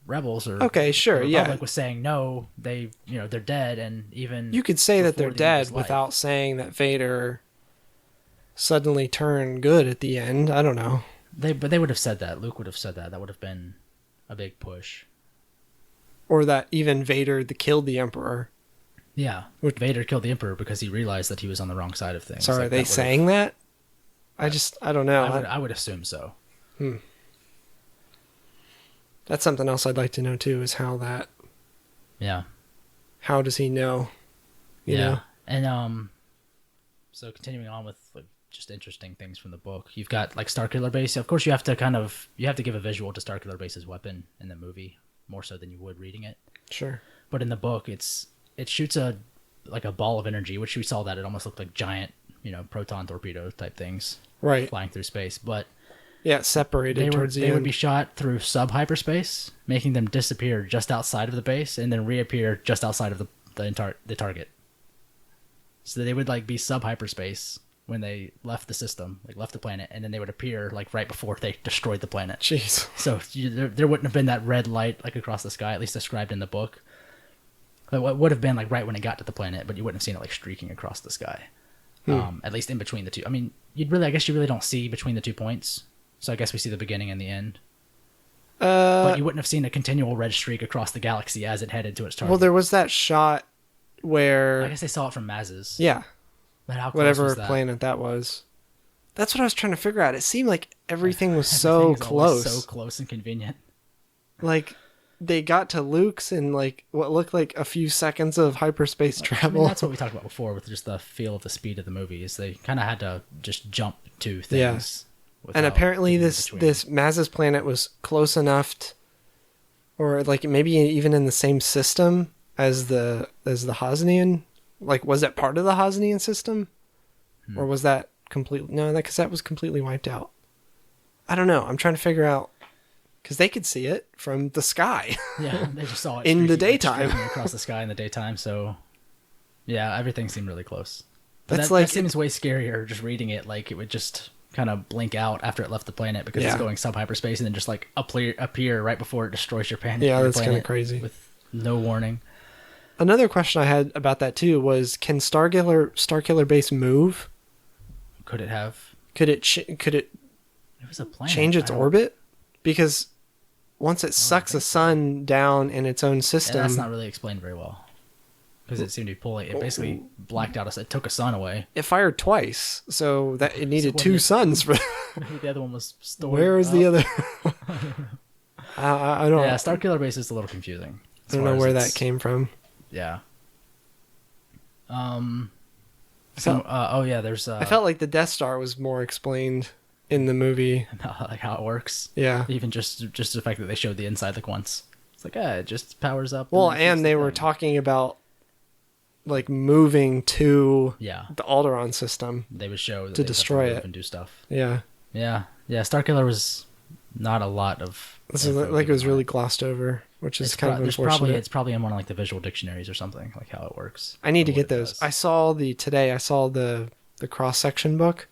A: rebels or
B: okay, sure,
A: the Republic
B: yeah,
A: was saying no, they're dead, and even
B: you could say that they're
A: before the end of
B: dead
A: his life.
B: without saying that Vader suddenly turned good at the end. I don't know.
A: But they would have said that. Luke would have said that. That would have been a big push.
B: Or that even Vader killed the Emperor.
A: Yeah, Vader killed the Emperor because he realized that he was on the wrong side of things.
B: So are
A: Like,
B: they saying that? I don't know.
A: I would assume so.
B: That's something else I'd like to know too, is how does he know? You know?
A: And so continuing on with like just interesting things from the book, you've got like Starkiller Base. Of course, you have to give a visual to Starkiller Base's weapon in the movie more so than you would reading it.
B: Sure.
A: But in the book, it shoots a ball of energy, which we saw that it almost looked like giant, proton torpedo type things,
B: Right.
A: flying through space. But
B: Yeah, it's separated towards the
A: they
B: end.
A: would be shot through sub-hyperspace, making them disappear just outside of the base and then reappear just outside of the target. So they would like be sub-hyperspace when they left the system, like left the planet, and then they would appear like right before they destroyed the planet.
B: Jeez.
A: So there wouldn't have been that red light like across the sky, at least described in the book. Like, what would have been like right when it got to the planet, but you wouldn't have seen it like streaking across the sky. At least in between the two. I mean, I guess you really don't see between the 2 points. So I guess we see the beginning and the end. But you wouldn't have seen a continual red streak across the galaxy as it headed to its target.
B: Well, there was that shot where
A: I guess they saw it from Maz's.
B: yeah,
A: But how close
B: whatever
A: was that?
B: planet that was. That's what I was trying to figure out. It seemed like everything was so
A: Everything's always
B: close.
A: so close and convenient.
B: Like they got to Luke's in like what looked like a few seconds of hyperspace
A: I
B: travel.
A: mean, that's what we talked about before with just the feel of the speed of the movies. They kind of had to just jump to things.
B: And apparently
A: without
B: this
A: between.
B: Maz's planet was close enough or like maybe even in the same system as the Hosnian. Like, was it part of the Hosnian system? Or was that completely... No, because that was completely wiped out. I don't know. I'm trying to figure out... Because they could see it from the sky.
A: Yeah, they just saw it
B: In the
A: streaking
B: daytime.
A: across the sky in the daytime. So, yeah, everything seemed really close. But
B: That's
A: that seems way scarier just reading it. Like, it would just kind of blink out after it left the planet because it's going sub-hyperspace and then just, like, appear right before it destroys your planet.
B: Yeah, that's kind of crazy.
A: With no warning.
B: Another question I had about that, too, was can Starkiller Base move?
A: Could it have?
B: Could it
A: It was a planet.
B: change its
A: I don't-
B: orbit? Because once it sucks a sun down in its own
A: Yeah,
B: system...
A: that's not really explained very well. Because it seemed to be pulling... It basically blacked out... It took a sun away.
B: It fired twice, so that it needed
A: what
B: two
A: did-
B: suns for...
A: Maybe the other one was stored.
B: Where is the
A: up.
B: other? I don't.
A: Yeah, Starkiller Base is a little confusing.
B: I don't know where that came from.
A: Yeah.
B: felt-
A: there's.
B: I felt like the Death Star was more explained in the movie.
A: like how it works.
B: Yeah.
A: Even just the fact that they showed the inside like once. It's like, it just powers up.
B: Well,
A: fixes
B: and they
A: the
B: were
A: thing.
B: talking about like moving to
A: Yeah,
B: the Alderaan system.
A: they would show that
B: To
A: they'd have
B: destroy
A: move
B: it.
A: and do stuff.
B: Yeah.
A: Yeah. Starkiller was not a lot of.
B: This is
A: info
B: like it was
A: given on
B: really glossed over, which is
A: It's
B: kind of
A: there's
B: unfortunate.
A: it's probably in one of like the visual dictionaries or something, like how it works.
B: I need to
A: or
B: get
A: what it
B: those.
A: does.
B: I saw the cross section book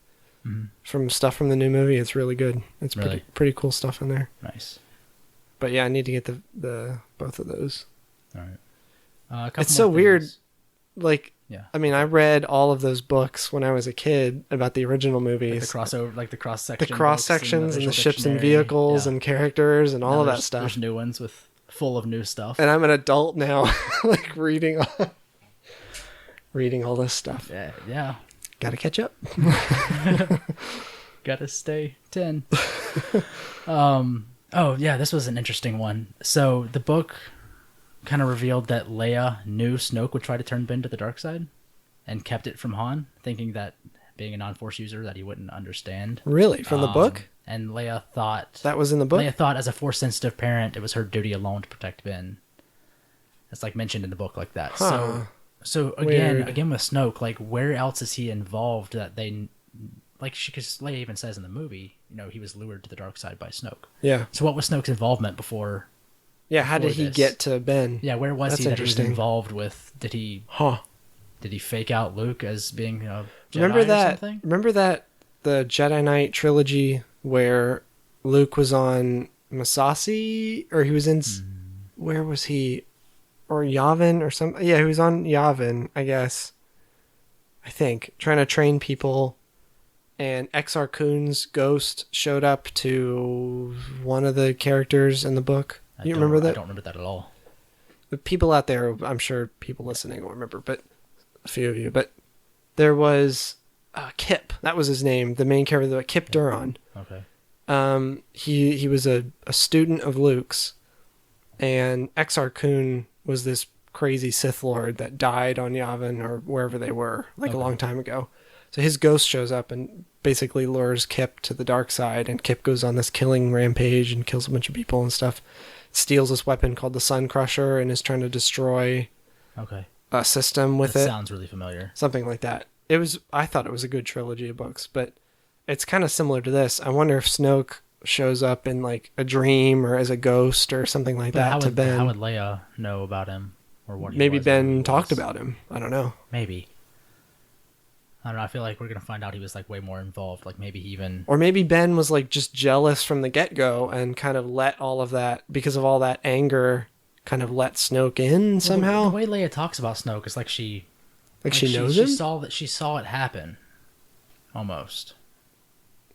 B: from stuff from the new movie. It's really good. It's
A: Really?
B: pretty cool stuff in there.
A: Nice.
B: But yeah, I need to get the both of those.
A: All right. A couple
B: It's so
A: more
B: weird.
A: things.
B: Like,
A: Yeah.
B: I mean, I read all of those books when I was a kid about the original movies.
A: The crossover, like the cross section.
B: The cross sections and the ships and vehicles and characters and all of that stuff.
A: There's new ones full of new stuff.
B: And I'm an adult now, like reading all this stuff.
A: Yeah.
B: Got to catch up.
A: Gotta stay 10. This was an interesting one. So the book kind of revealed that Leia knew Snoke would try to turn Ben to the dark side and kept it from Han, thinking that being a non-force user that he wouldn't understand.
B: Really? From the book?
A: And Leia thought
B: That was in the book?
A: Leia thought as a force sensitive parent it was her duty alone to protect Ben. It's like mentioned in the book like that.
B: Huh.
A: So
B: Weird.
A: again with Snoke, like where else is he involved that they like? Because Leia even says in the movie, he was lured to the dark side by Snoke.
B: Yeah.
A: So what was Snoke's involvement before?
B: Yeah. How did
A: Before
B: he
A: this.
B: get to Ben?
A: Yeah, where was
B: That's
A: he that he was
B: interesting.
A: involved with? Did he fake out Luke as being a Jedi
B: Remember
A: or
B: that?
A: something?
B: Remember that the Jedi Knight trilogy where Luke was on Masasi, or he was in where was he? Or Yavin or something. Yeah, he was on Yavin, I guess. I think trying to train people, and Exar Kun's ghost showed up to one of the characters in the book. You remember that?
A: I don't remember that at all.
B: The people out there, I'm sure people listening will remember, but a few of you. But there was Kip. That was his name. The main character, Kip Duron.
A: Okay.
B: He was a student of Luke's, and Exar Kun was this crazy Sith Lord that died on Yavin or wherever they were, like a long time ago. So his ghost shows up and basically lures Kip to the dark side, and Kip goes on this killing rampage and kills a bunch of people and stuff. Steals this weapon called the Sun Crusher and is trying to destroy
A: Okay.
B: a system with
A: That
B: it.
A: sounds really familiar.
B: Something like that. I thought it was a good trilogy of books, but it's kind of similar to this. I wonder if Snoke shows up in like a dream or as a ghost or something like that to Ben.
A: How would Leia know about him or what? He
B: Maybe
A: was or who he
B: Ben talked
A: was?
B: about him. I don't know.
A: Maybe. I don't know. I feel like we're gonna find out he was like way more involved. Like maybe he even.
B: Or maybe Ben was like just jealous from the get-go and kind of let all of that, because of all that anger, kind of let Snoke in somehow.
A: The way Leia talks about Snoke is like she
B: Knows
A: she
B: him?
A: she saw it happen, almost.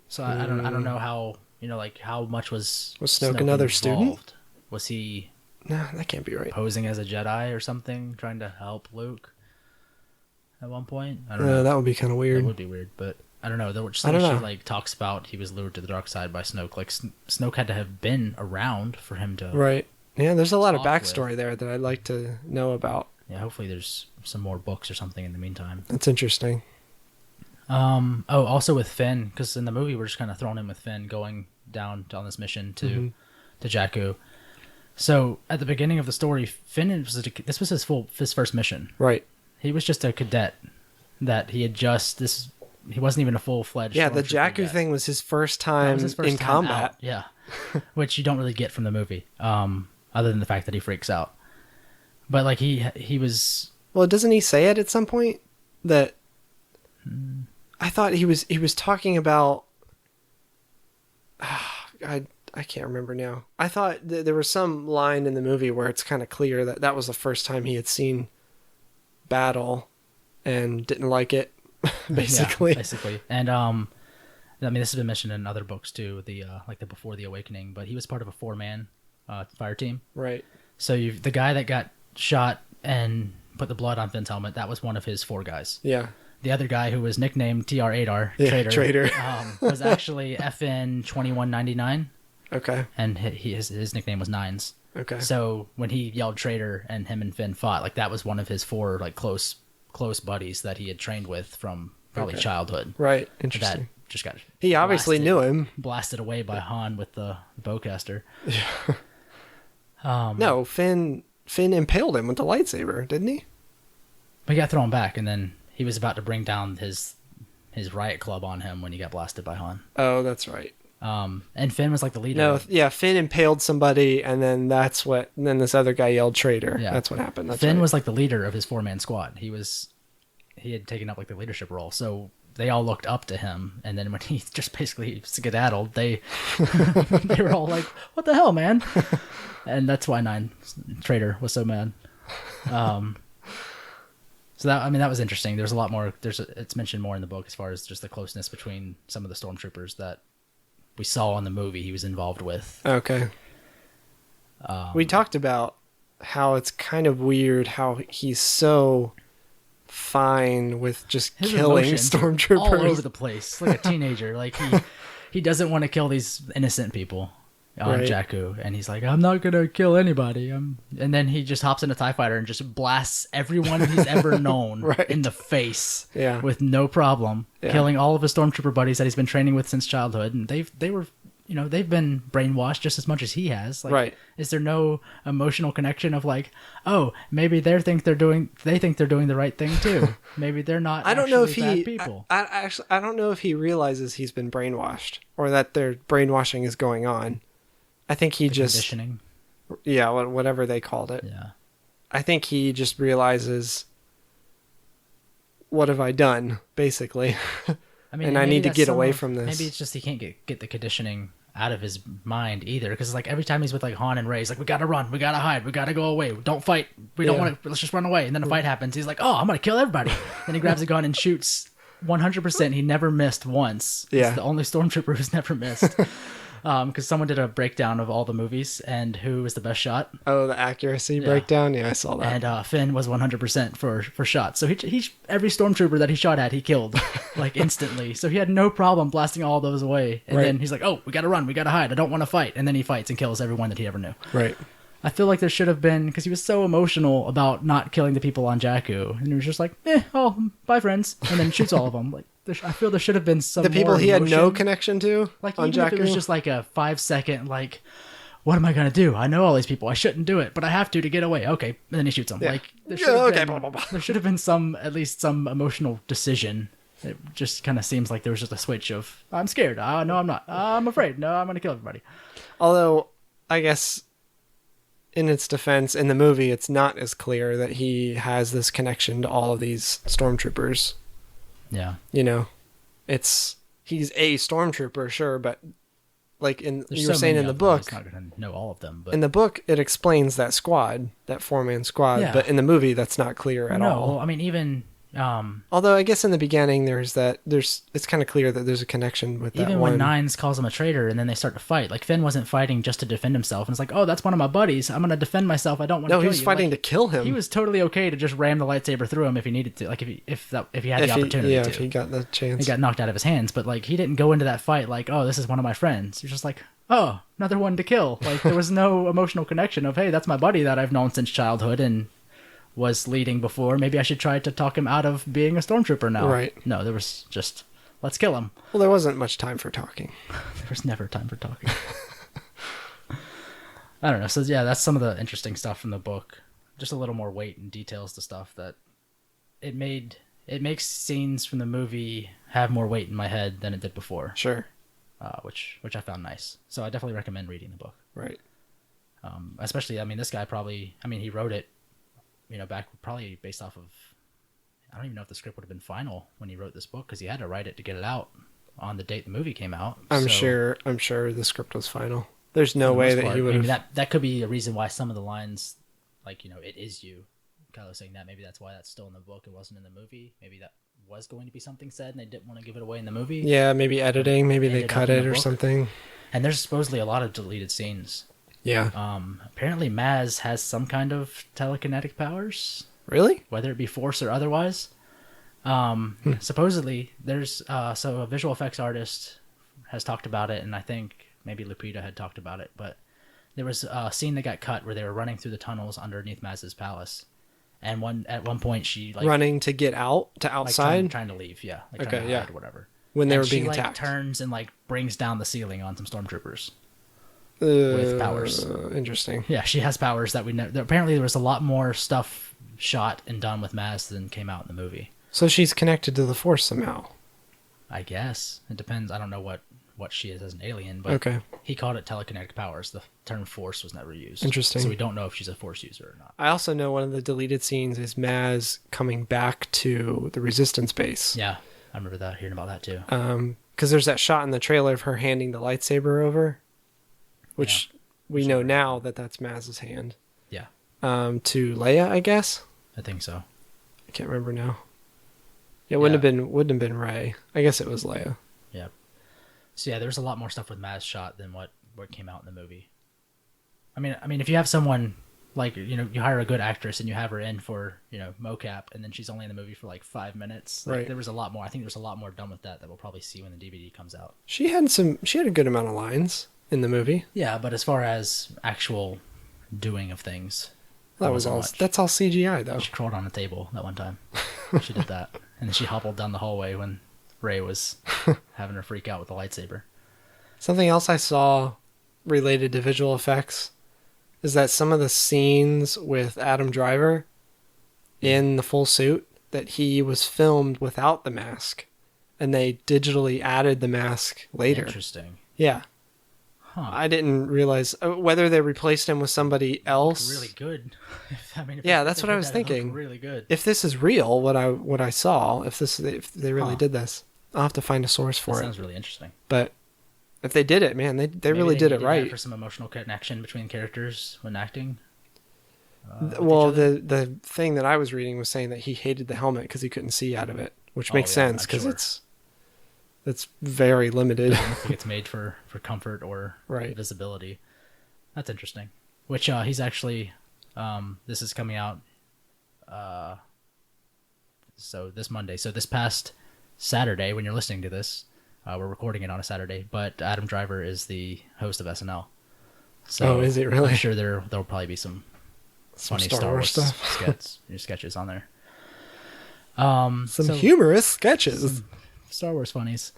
A: So I don't know how like how much was
B: Snoke another student?
A: involved? Was he
B: No, that can't be right.
A: posing as a Jedi or something, trying to help Luke at one point? I don't know.
B: That would be kind of
A: That
B: weird.
A: would be weird, but I don't know. There was
B: I don't
A: she
B: know.
A: like talks about he was lured to the dark side by Snoke. Like Snoke had to have been around for him to.
B: Right. Yeah, there's a lot of
A: Talk with.
B: backstory there that I'd like to know about.
A: Yeah, hopefully there's some more books or something in the meantime.
B: That's interesting.
A: Also with Finn, because in the movie we're just kind of thrown in with Finn going down on this mission to Jakku. So at the beginning of the story, Finn this was his first mission.
B: Right.
A: He was just a cadet that he had he wasn't even a full-fledged.
B: Yeah, the
A: stormtrooper
B: Jakku
A: yet.
B: thing was his first
A: That
B: time
A: was his first
B: in
A: time
B: combat.
A: out, yeah, which you don't really get from the movie, other than the fact that he freaks out. But like he was.
B: Well, doesn't he say it at some point that I thought he was talking about I can't remember now. I thought there was some line in the movie where it's kind of clear that was the first time he had seen battle and didn't like it basically.
A: Yeah, basically. And I mean this has been mentioned in other books too, the Before the Awakening, but he was part of a 4-man fire team.
B: Right.
A: So the guy that got shot and put the blood on Finn's helmet, that was one of his 4 guys.
B: Yeah.
A: The other guy, who was nicknamed TR-8R,
B: Yeah, Traitor.
A: was actually FN 2199,
B: Okay.
A: and his nickname was Nines.
B: Okay.
A: So when he yelled traitor and him and Finn fought, like that was one of his 4 like close buddies that he had trained with from probably childhood.
B: Right.
A: That
B: Interesting.
A: just got
B: He obviously knew him.
A: blasted away by Han with the bowcaster.
B: No, Finn impaled him with the lightsaber, didn't he?
A: But he got thrown back, and then he was about to bring down his riot club on him when he got blasted by Han.
B: Oh, that's right.
A: And Finn was like the leader.
B: No, yeah, Finn impaled somebody, and then then this other guy yelled traitor.
A: Yeah.
B: That's what happened. That's
A: Finn
B: right.
A: was like the leader of his 4-man squad. He had taken up like the leadership role, so they all looked up to him. And then when he just basically skedaddled, they were all like, "What the hell, man?" And that's why Traitor was so mad. So that was interesting. There's a lot more. It's mentioned more in the book as far as just the closeness between some of the stormtroopers that we saw in the movie he was involved with.
B: Okay. We talked about how it's kind of weird how he's so fine with just
A: His
B: killing
A: emotions
B: stormtroopers
A: all over the place, like a teenager. Like he doesn't want to kill these innocent people on
B: Right.
A: Jakku, and he's like, "I'm not gonna kill anybody." And then he just hops in a TIE fighter and just blasts everyone he's ever known
B: Right.
A: in the face,
B: Yeah.
A: with no problem,
B: Yeah.
A: killing all of his stormtrooper buddies that he's been training with since childhood. And they were you know, they've been brainwashed just as much as he has. Like,
B: Right.
A: Is there no emotional connection of like, oh, maybe they think they're doing the right thing too. Maybe they're not.
B: I don't know if
A: actually
B: he.
A: bad people.
B: I actually I don't know if he realizes he's been brainwashed or that their brainwashing is going on. I think he just
A: Conditioning.
B: yeah, whatever they called it.
A: Yeah.
B: I think he just realizes, what have I done, basically.
A: I mean,
B: And I
A: maybe
B: need to
A: that's
B: get
A: some
B: away
A: of-
B: from this.
A: Maybe it's just he can't get the conditioning out of his mind either. Because like every time he's with like Han and Ray, he's like, we gotta run, we gotta hide, we gotta go away, don't fight, we don't
B: Yeah.
A: want to, let's just run away. And then a fight happens. He's like, oh, I'm gonna kill everybody. Then he grabs a gun and shoots 100%. He never missed once.
B: Yeah.
A: He's the only stormtrooper who's never missed. Because someone did a breakdown of all the movies and who was the best shot.
B: Oh, the accuracy breakdown? Yeah, I saw that.
A: And Finn was 100% for shots. So he every stormtrooper that he shot at, he killed like instantly. So he had no problem blasting all those away. And
B: Right.
A: then he's like, "Oh, we got to run, we got to hide. I don't want to fight." And then he fights and kills everyone that he ever knew.
B: Right.
A: I feel like there should have been, because he was so emotional about not killing the people on Jakku, and he was just like, "Oh, bye, friends," and then shoots all of them. Like I feel there should have been some
B: The people
A: more
B: he had no
A: emotion.
B: connection to
A: Like
B: on
A: even
B: Jakku?
A: if it was just like a 5-second like, what am I gonna do? I know all these people. I shouldn't do it, but I have to get away. Okay, and then he shoots them.
B: Yeah.
A: Like there
B: Yeah,
A: should have
B: okay,
A: been,
B: blah, blah, blah.
A: there should have been at least some emotional decision. It just kind of seems like there was just a switch of I'm scared. No, I'm not. I'm afraid. No, I'm gonna kill everybody.
B: Although, I guess, in its defense, in the movie, it's not as clear that he has this connection to all of these stormtroopers.
A: Yeah,
B: You know, he's a stormtrooper, sure, but like
A: There's
B: you were
A: so
B: saying
A: many
B: in the
A: of them,
B: book,
A: he's not gonna know all of them. But
B: in the book, it explains that squad, that 4-man squad,
A: Yeah.
B: but in the movie, that's not clear at
A: no,
B: all.
A: I mean even
B: Although I guess in the beginning, it's kind of clear that there's a connection with that
A: even
B: one.
A: when Nines calls him a traitor and then they start to fight, like Finn wasn't fighting just to defend himself, and it's like, oh, that's one of my buddies. I'm gonna defend myself. I don't want to
B: No,
A: kill
B: he was
A: you.
B: fighting
A: Like,
B: to kill him.
A: He was totally okay to just ram the lightsaber through him if he needed to, like if he had the opportunity to.
B: If he got the chance.
A: He got knocked out of his hands, but like he didn't go into that fight like, oh, this is one of my friends. He's just like, oh, another one to kill. Like there was no emotional connection of, hey, that's my buddy that I've known since childhood and was leading before. Maybe I should try to talk him out of being a stormtrooper now.
B: Right.
A: No, there was just, let's kill him.
B: Well, there wasn't much time for talking.
A: There was never time for talking. I don't know. So yeah, that's some of the interesting stuff from the book. Just a little more weight and details to stuff that it makes scenes from the movie have more weight in my head than it did before.
B: Sure.
A: Which I found nice. So I definitely recommend reading the book.
B: Right.
A: Especially, I mean, this guy probably, I mean, he wrote it, back probably based off of, I don't even know if the script would have been final when he wrote this book because he had to write it to get it out on the date the movie came out.
B: I'm
A: So,
B: sure the script was final. There's no
A: for the
B: way
A: most
B: that
A: part,
B: he would
A: I mean,
B: have.
A: that could be a reason why some of the lines, like, it is you. Kylo saying that, maybe that's why that's still in the book. It wasn't in the movie. Maybe that was going to be something said and they didn't want to give it away in the movie.
B: Yeah, maybe editing. Maybe they
A: ended up
B: cut
A: in
B: it
A: the
B: or
A: book.
B: something.
A: And there's supposedly a lot of deleted scenes.
B: Yeah.
A: Apparently Maz has some kind of telekinetic powers,
B: Really?
A: whether it be force or otherwise. Supposedly there's so a visual effects artist has talked about it, and I think maybe Lupita had talked about it, but there was a scene that got cut where they were running through the tunnels underneath Maz's palace, and at one point she like
B: Running to get out to
A: like,
B: outside
A: trying to leave, yeah, like
B: Okay,
A: trying to
B: yeah.
A: hide or whatever.
B: when they
A: And
B: were being
A: she, like,
B: attacked.
A: turns and like brings down the ceiling on some stormtroopers. with powers.
B: Interesting.
A: Yeah, she has powers that we know. Apparently, there was a lot more stuff shot and done with Maz than came out in the movie.
B: So she's connected to the Force somehow.
A: I guess it depends. I don't know what she is as an alien, but
B: Okay.
A: he called it telekinetic powers. The term force was never used.
B: Interesting.
A: So we don't know if she's a force user or not.
B: I also know one of the deleted scenes is Maz coming back to the Resistance base.
A: Yeah, I remember that. Hearing about that too.
B: Because there's that shot in the trailer of her handing the lightsaber over, which we know now that that's Maz's hand.
A: Yeah,
B: To Leia, I guess.
A: I think so.
B: I can't remember now. It wouldn't have been Rey. I guess it was Leia.
A: Yeah. So yeah, there's a lot more stuff with Maz shot than what came out in the movie. I mean, if you have someone like, you hire a good actress and you have her in for, mocap, and then she's only in the movie for like 5 minutes. Like,
B: Right.
A: There was a lot more. I think there's a lot more done with that we'll probably see when the DVD comes out.
B: She had a good amount of lines in the movie.
A: Yeah, but as far as actual doing of things,
B: That's all CGI though.
A: She crawled on a table that one time. She did that, and then she hobbled down the hallway when Rey was having her freak out with the lightsaber.
B: Something else I saw related to visual effects is that some of the scenes with Adam Driver in the full suit, that he was filmed without the mask, and they digitally added the mask later.
A: Interesting.
B: Yeah.
A: Huh.
B: I didn't realize whether they replaced him with somebody else.
A: Really good. If
B: Yeah,
A: if
B: that's
A: they
B: what I
A: did
B: was
A: that, it looked
B: thinking.
A: Really good.
B: If this is real, what I saw, if they really
A: Huh.
B: did this, I'll have to find a source for
A: That
B: it.
A: sounds really interesting.
B: But if they did it, man, they
A: Maybe
B: really did it
A: needed that
B: right.
A: for some emotional connection between characters when acting. With
B: Well,
A: each other.
B: the thing that I was reading was saying that he hated the helmet because he couldn't see out of it, which makes
A: yeah,
B: sense
A: I'm
B: because
A: sure.
B: it's very limited.
A: I don't think it's made for comfort or
B: Right.
A: visibility. That's interesting. Which he's actually, this is coming out. So this Monday. So this past Saturday, when you're listening to this, we're recording it on a Saturday. But Adam Driver is the host of SNL. So
B: Oh, is it really?
A: I'm sure there'll probably be some funny Star Wars sketches on there.
B: Some
A: So-
B: humorous sketches.
A: Star Wars funnies.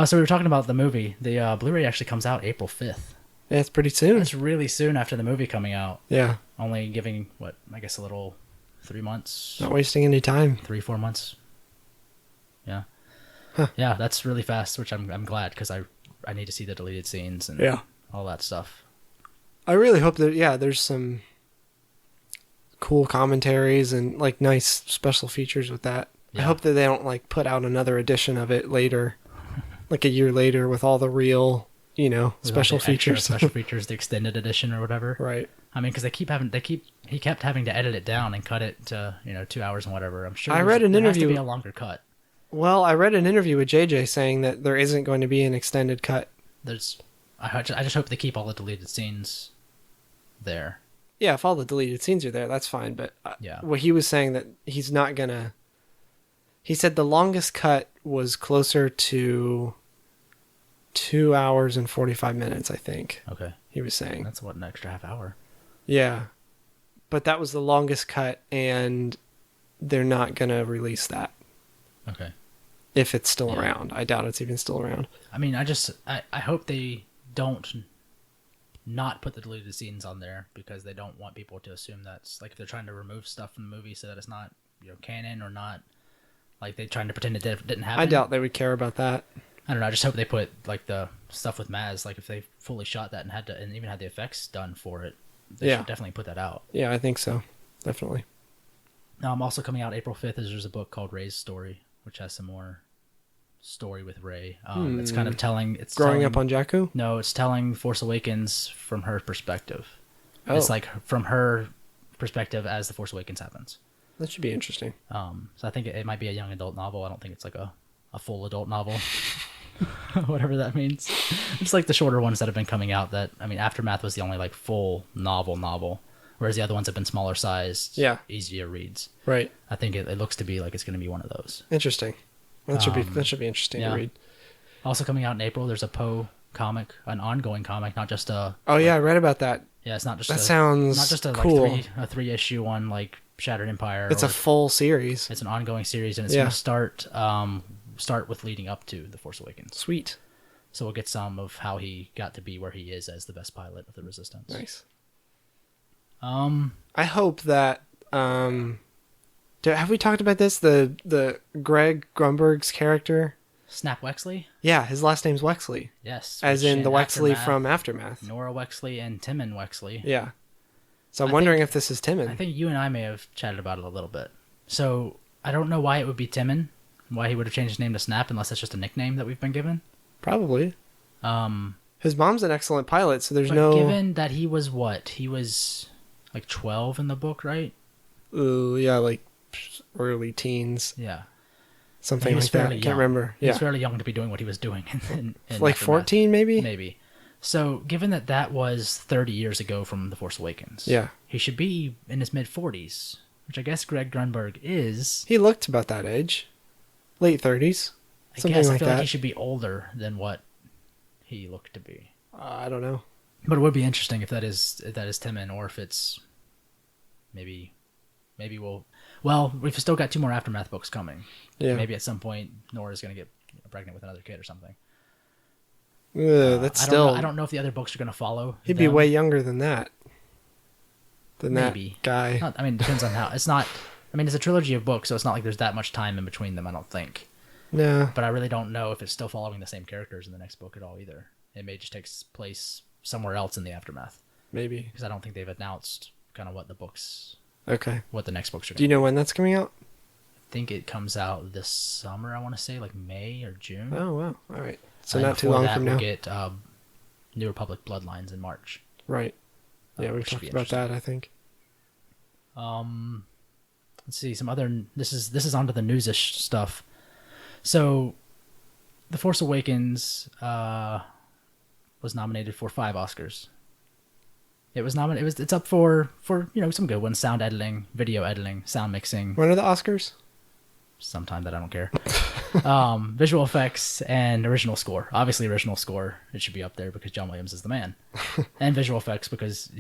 A: So we were talking about the movie. The Blu-ray actually comes out April 5th.
B: Yeah, it's pretty soon.
A: That's really soon after the movie coming out.
B: Yeah,
A: Only giving, I guess a little 3 months,
B: not wasting any time.
A: 3-4 months. Yeah.
B: Huh.
A: Yeah, that's really fast, which I'm glad because I need to see the deleted scenes and
B: Yeah.
A: all that stuff.
B: I really hope that there's some cool commentaries and like nice special features with that. I
A: Yeah.
B: hope that they don't like put out another edition of it later, like a year later with all the real,
A: Without
B: special
A: the extra
B: features.
A: special features, the extended edition or whatever.
B: Right.
A: I mean, because he kept having to edit it down and cut it to 2 hours and whatever. I'm sure
B: I read an
A: there has to
B: interview-
A: be a longer cut.
B: Well, I read an interview with JJ saying that there isn't going to be an extended cut.
A: I just hope they keep all the deleted scenes there.
B: Yeah, if all the deleted scenes are there, that's fine. But
A: Yeah.
B: what he was saying that he's not gonna. He said the longest cut was closer to 2 hours and 45 minutes. I think
A: Okay,
B: he was saying.
A: that's an extra half hour.
B: Yeah, but that was the longest cut, and they're not gonna release that
A: Okay.
B: if it's still
A: Yeah.
B: around. I doubt it's even still around.
A: I mean, I hope they don't not put the deleted scenes on there because they don't want people to assume that's like if they're trying to remove stuff from the movie so that it's not canon or not, like they're trying to pretend it didn't happen.
B: I doubt they would care about that.
A: I don't know. I just hope they put like the stuff with Maz, like if they fully shot that and even had the effects done for it, they
B: Yeah.
A: should definitely put that out.
B: Yeah, I think so. Definitely.
A: Also coming out April 5th there's a book called Ray's Story, which has some more story with Ray. It's kind of telling. It's
B: Growing
A: telling,
B: up on Jakku?
A: No, it's telling Force Awakens from her perspective.
B: Oh.
A: It's like from her perspective as the Force Awakens happens.
B: That should be interesting.
A: So I think it might be a young adult novel. I don't think it's like a full adult novel. Whatever that means. It's like the shorter ones that have been coming out that, I mean, Aftermath was the only like full novel, whereas the other ones have been smaller sized,
B: Yeah.
A: easier reads.
B: Right.
A: I think it looks to be like it's going to be one of those.
B: Interesting. That should be interesting
A: yeah.
B: to read.
A: Also coming out in April, there's a Poe comic, an ongoing comic, not just a.
B: Oh yeah, I read about that.
A: Yeah, it's not just.
B: That sounds
A: not just a
B: cool.
A: like a 3-issue one like Shattered Empire.
B: It's a full series.
A: It's an ongoing series, and it's
B: Yeah.
A: going to start with leading up to The Force Awakens.
B: Sweet.
A: So we'll get some of how he got to be where he is as the best pilot of the Resistance.
B: Nice.
A: Um,
B: I hope that have we talked about this? The Greg Grunberg's character?
A: Snap Wexley?
B: Yeah, his last name's Wexley.
A: Yes.
B: As
A: which
B: in the Wexley
A: Aftermath,
B: from Aftermath.
A: Nora Wexley and Timon Wexley.
B: Yeah. So I'm
A: I
B: wondering
A: think-
B: if this is Timon.
A: I think you and I may have chatted about it a little bit. So I don't know why it would be Timon, why he would have changed his name to Snap, unless it's just a nickname that we've been given.
B: Probably.
A: Um,
B: His mom's an excellent pilot, so there's
A: but
B: no...
A: given that he was what? He was like 12 in the book, right?
B: yeah, like early teens.
A: Yeah.
B: Something
A: He was
B: like that. I
A: fairly
B: can't
A: young.
B: remember.
A: He
B: Yeah.
A: was fairly young to be doing what he was doing. In
B: Like
A: Aftermath.
B: 14 maybe?
A: Maybe. So, given that was 30 years ago from The Force Awakens,
B: Yeah.
A: he should be in his mid-40s, which I guess Greg Grunberg is.
B: He looked about that age. Late 30s.
A: I
B: Something
A: guess I
B: like
A: feel
B: that.
A: like he should be older than what he looked to be.
B: I don't know.
A: But it would be interesting if that is Timon, or if it's maybe we'll. Well, we've still got 2 more Aftermath books coming.
B: Yeah.
A: Maybe at some point Nora's going to get pregnant with another kid or something.
B: That's
A: I
B: still.
A: don't know if the other books are going to follow.
B: He'd be
A: them.
B: way younger than that.
A: Maybe.
B: That guy.
A: I mean, it depends on how. It's not. I mean, it's a trilogy of books, so it's not like there's that much time in between them. I don't think.
B: No.
A: But I really don't know if it's still following the same characters in the next book at all either. It may just take place somewhere else in the aftermath.
B: Maybe.
A: Because I don't think they've announced kind of what the next books are.
B: Do you know when that's coming out?
A: I think it comes out this summer. I want to say like May or June.
B: Oh wow! All right, so
A: And
B: not too
A: before
B: long
A: that,
B: from
A: we'll
B: now.
A: get New Republic Bloodlines in March.
B: Right. Yeah, we've
A: which should
B: talked
A: be
B: about that. I think.
A: Let's see some other. This is onto the newsish stuff. So, The Force Awakens was nominated for 5 Oscars. It was nominated. It's up for some good ones: sound editing, video editing, sound mixing.
B: When are the Oscars?
A: Sometime that I don't care. Visual effects and original score. Obviously, original score. It should be up there because John Williams is the man. And visual effects because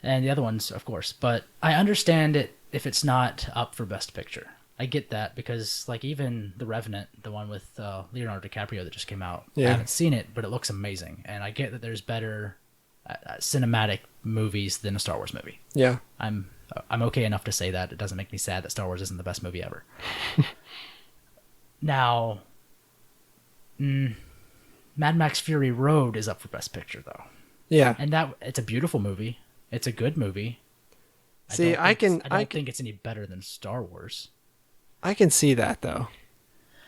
A: and the other ones, of course. But I understand it if it's not up for Best Picture. I get that because, like, even The Revenant, the one with Leonardo DiCaprio that just came out, I haven't seen it, but it looks amazing. And I get that there's better cinematic movies than a Star Wars movie.
B: Yeah.
A: I'm okay enough to say that. It doesn't make me sad that Star Wars isn't the best movie ever. Now, Mad Max Fury Road is up for Best Picture, though.
B: Yeah.
A: And it's a beautiful movie. It's a good movie.
B: See, I
A: don't think it's any better than Star Wars.
B: I can see that though.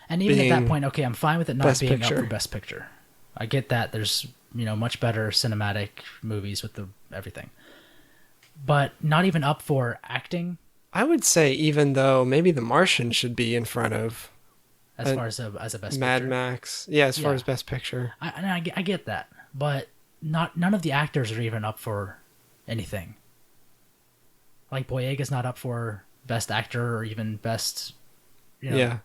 A: And even at that point, okay, I'm fine with it not
B: Best
A: being
B: Picture.
A: up for Best Picture. I get that. There's much better cinematic movies with everything, but not even up for acting.
B: I would say even though maybe The Martian should be in front of
A: As far as a Best
B: Mad
A: Picture.
B: Max. Yeah, as far
A: Yeah.
B: as Best Picture.
A: I get that, but none of the actors are even up for anything. Like Boyega's not up for Best Actor or even Best.
B: Yeah.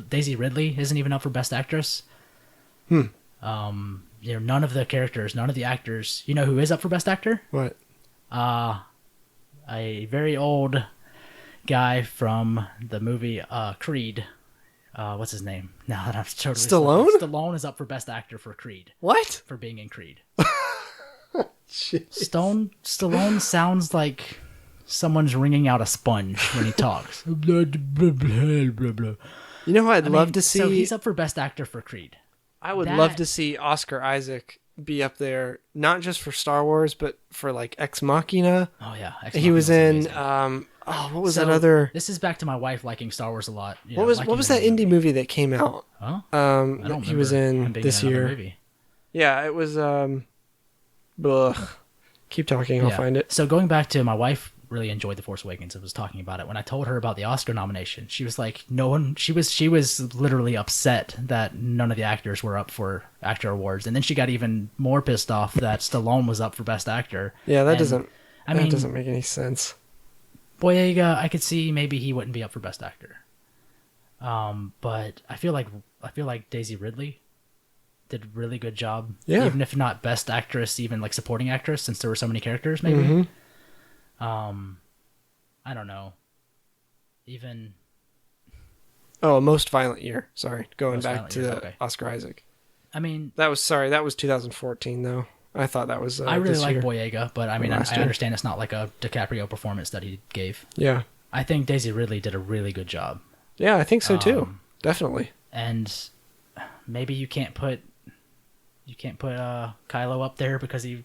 A: Daisy Ridley isn't even up for Best Actress. None of the characters, none of the actors. You know who is up for Best Actor?
B: What?
A: A very old guy from the movie Creed. What's his name? Now that I'm totally
B: Stallone?
A: Stallone is up for Best Actor for Creed.
B: What?
A: For being in Creed.
B: Jeez.
A: Stallone sounds like someone's wringing out a sponge when he talks.
B: You know who I'd love to see?
A: So he's up for Best Actor for Creed.
B: I would love to see Oscar Isaac be up there, not just for Star Wars, but for like Ex Machina.
A: Oh yeah,
B: He was in
A: amazing.
B: what was that other?
A: This is back to my wife liking Star Wars a lot.
B: What was that indie movie that came out?
A: Huh?
B: That
A: I don't
B: he was
A: remember him
B: in
A: being
B: this
A: in another
B: year.
A: movie.
B: Yeah, it was. Keep talking, I'll
A: Yeah.
B: find it.
A: So going back to my wife really enjoyed The Force Awakens and was talking about it. When I told her about the Oscar nomination, she was like, she was literally upset that none of the actors were up for actor awards. And then she got even more pissed off that Stallone was up for Best Actor.
B: Yeah, that
A: And,
B: doesn't.
A: I
B: that
A: mean,
B: doesn't make any sense.
A: Boyega, I could see maybe he wouldn't be up for Best Actor. But I feel like Daisy Ridley did a really good job.
B: Yeah.
A: Even if not Best Actress, even like supporting actress, since there were so many characters, maybe.
B: Mm-hmm.
A: I don't know. Even
B: Oh, Most Violent Year. Sorry, going
A: Most
B: back
A: Violent
B: to
A: Year,
B: the
A: okay.
B: Oscar Isaac.
A: I mean,
B: That was 2014 though. I thought that was.
A: I really
B: this
A: like
B: year.
A: Boyega, but I mean, I
B: Last year.
A: understand it's not like a DiCaprio performance that he gave.
B: Yeah,
A: I think Daisy Ridley did a really good job,
B: yeah, I think so too. Definitely.
A: and maybe you can't put Kylo up there because he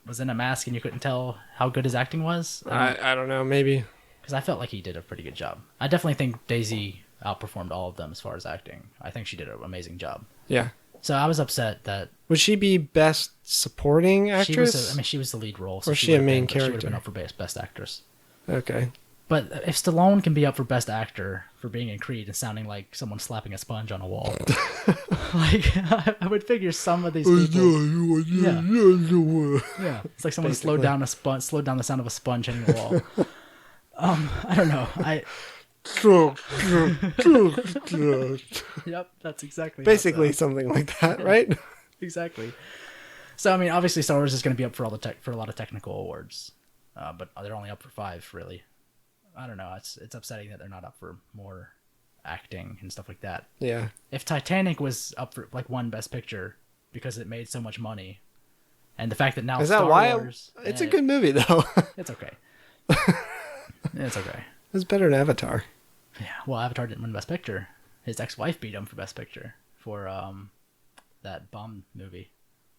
A: was in a mask and you couldn't tell how good his acting was.
B: I don't know. Maybe.
A: Because I felt like he did a pretty good job. I definitely think Daisy outperformed all of them as far as acting. I think she did an amazing job.
B: Yeah.
A: So I was upset that
B: Would she be Best Supporting Actress?
A: she was the lead role. So
B: Or is she a
A: would've
B: main
A: been, She would have
B: character?
A: been up for best actress.
B: Okay.
A: But if Stallone can be up for Best Actor for being in Creed and sounding like someone slapping a sponge on a wall, like I would figure some of these people, yeah, it's like someone slowed down the sound of a sponge hitting a wall. I don't know. Yep, that's exactly
B: Basically
A: that sounds.
B: something like that, right?
A: Exactly. So I mean, obviously, Star Wars is going to be up for all for a lot of technical awards, but they're only up for 5, really. I don't know. It's upsetting that they're not up for more acting and stuff like that.
B: Yeah.
A: If Titanic was up for like won Best Picture because it made so much money, and the fact that now
B: Is
A: Star
B: that why?
A: Wars,
B: It's a good movie, though.
A: It's okay. It's okay.
B: It's better than Avatar.
A: Yeah. Well, Avatar didn't win Best Picture. His ex-wife beat him for Best Picture for that bomb movie.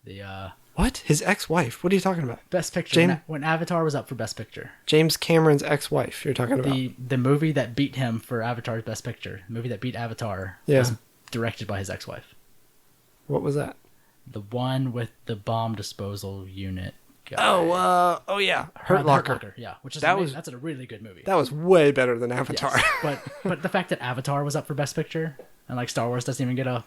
A: The
B: What? His ex-wife? What are you talking about?
A: Best Picture
B: James-
A: when Avatar was up for Best Picture.
B: James Cameron's ex-wife you're talking about.
A: The movie that beat him for Avatar's Best Picture, the movie that beat Avatar,
B: Yeah.
A: was directed by his ex-wife.
B: What was that?
A: The one with the bomb disposal unit guy.
B: Oh yeah. Hurt Locker.
A: Yeah, which is
B: That
A: that's a really good movie.
B: That was way better than Avatar.
A: Yes, but the fact that Avatar was up for Best Picture and like Star Wars doesn't even get a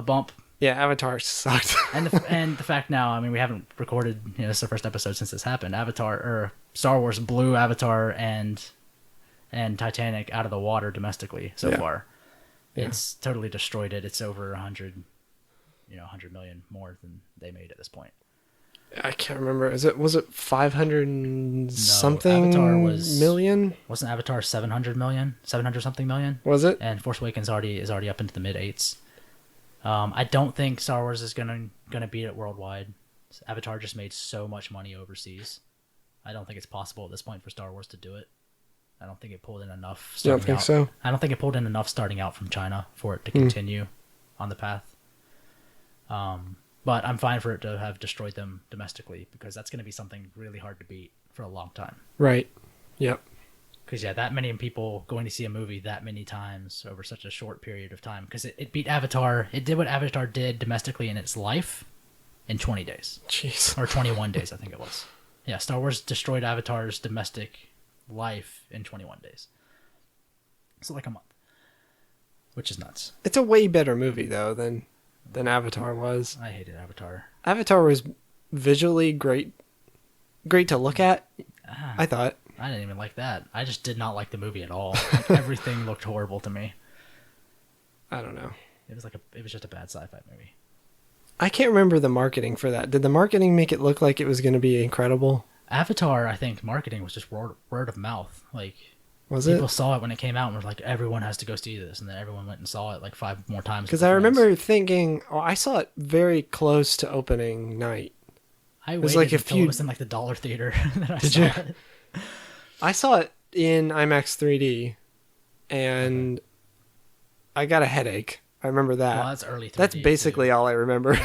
A: bump.
B: Yeah, Avatar sucked.
A: And the fact now, I mean, we haven't recorded, this is the first episode since this happened. Star Wars blew Avatar and Titanic out of the water domestically so far.
B: Yeah.
A: It's totally destroyed it. It's over 100 million more than they made at this point.
B: I can't remember. Was it 500 something
A: Avatar was-
B: million?
A: Wasn't Avatar 700 something million?
B: Was it?
A: And Force Awakens is already up into the mid eights. I don't think Star Wars is gonna beat it worldwide. Avatar just made so much money overseas. I don't think it's possible at this point for Star Wars to do it. I don't think it pulled in enough.
B: You don't think so?
A: I don't think it pulled in enough starting out from China for it to continue on the path. But I'm fine for it to have destroyed them domestically because that's going to be something really hard to beat for a long time.
B: Right. Yep.
A: Because, that many people going to see a movie that many times over such a short period of time. Because it beat Avatar. It did what Avatar did domestically in its life in 20 days.
B: Jeez.
A: Or 21 days, I think it was. Yeah, Star Wars destroyed Avatar's domestic life in 21 days. So like a month. Which is nuts.
B: It's a way better movie, though, than Avatar was.
A: I hated Avatar.
B: Avatar was visually great to look at, I thought.
A: I didn't even like that. I just did not like the movie at all. Like, everything looked horrible to me.
B: I don't know.
A: It was just a bad sci-fi movie.
B: I can't remember the marketing for that. Did the marketing make it look like it was going to be incredible?
A: Avatar, I think marketing was just word of mouth. Like,
B: Was
A: people
B: it?
A: saw it when it came out and were like, everyone has to go see this. And then everyone went and saw it like 5 more times.
B: Because I remember thinking, I saw it very close to opening night.
A: I
B: was
A: waited
B: like
A: until it was in like the dollar theater. That I
B: Did
A: saw
B: you?
A: it.
B: I saw it in IMAX 3D, and I got a headache. I remember that.
A: Well, that's early 3D.
B: That's basically all I remember.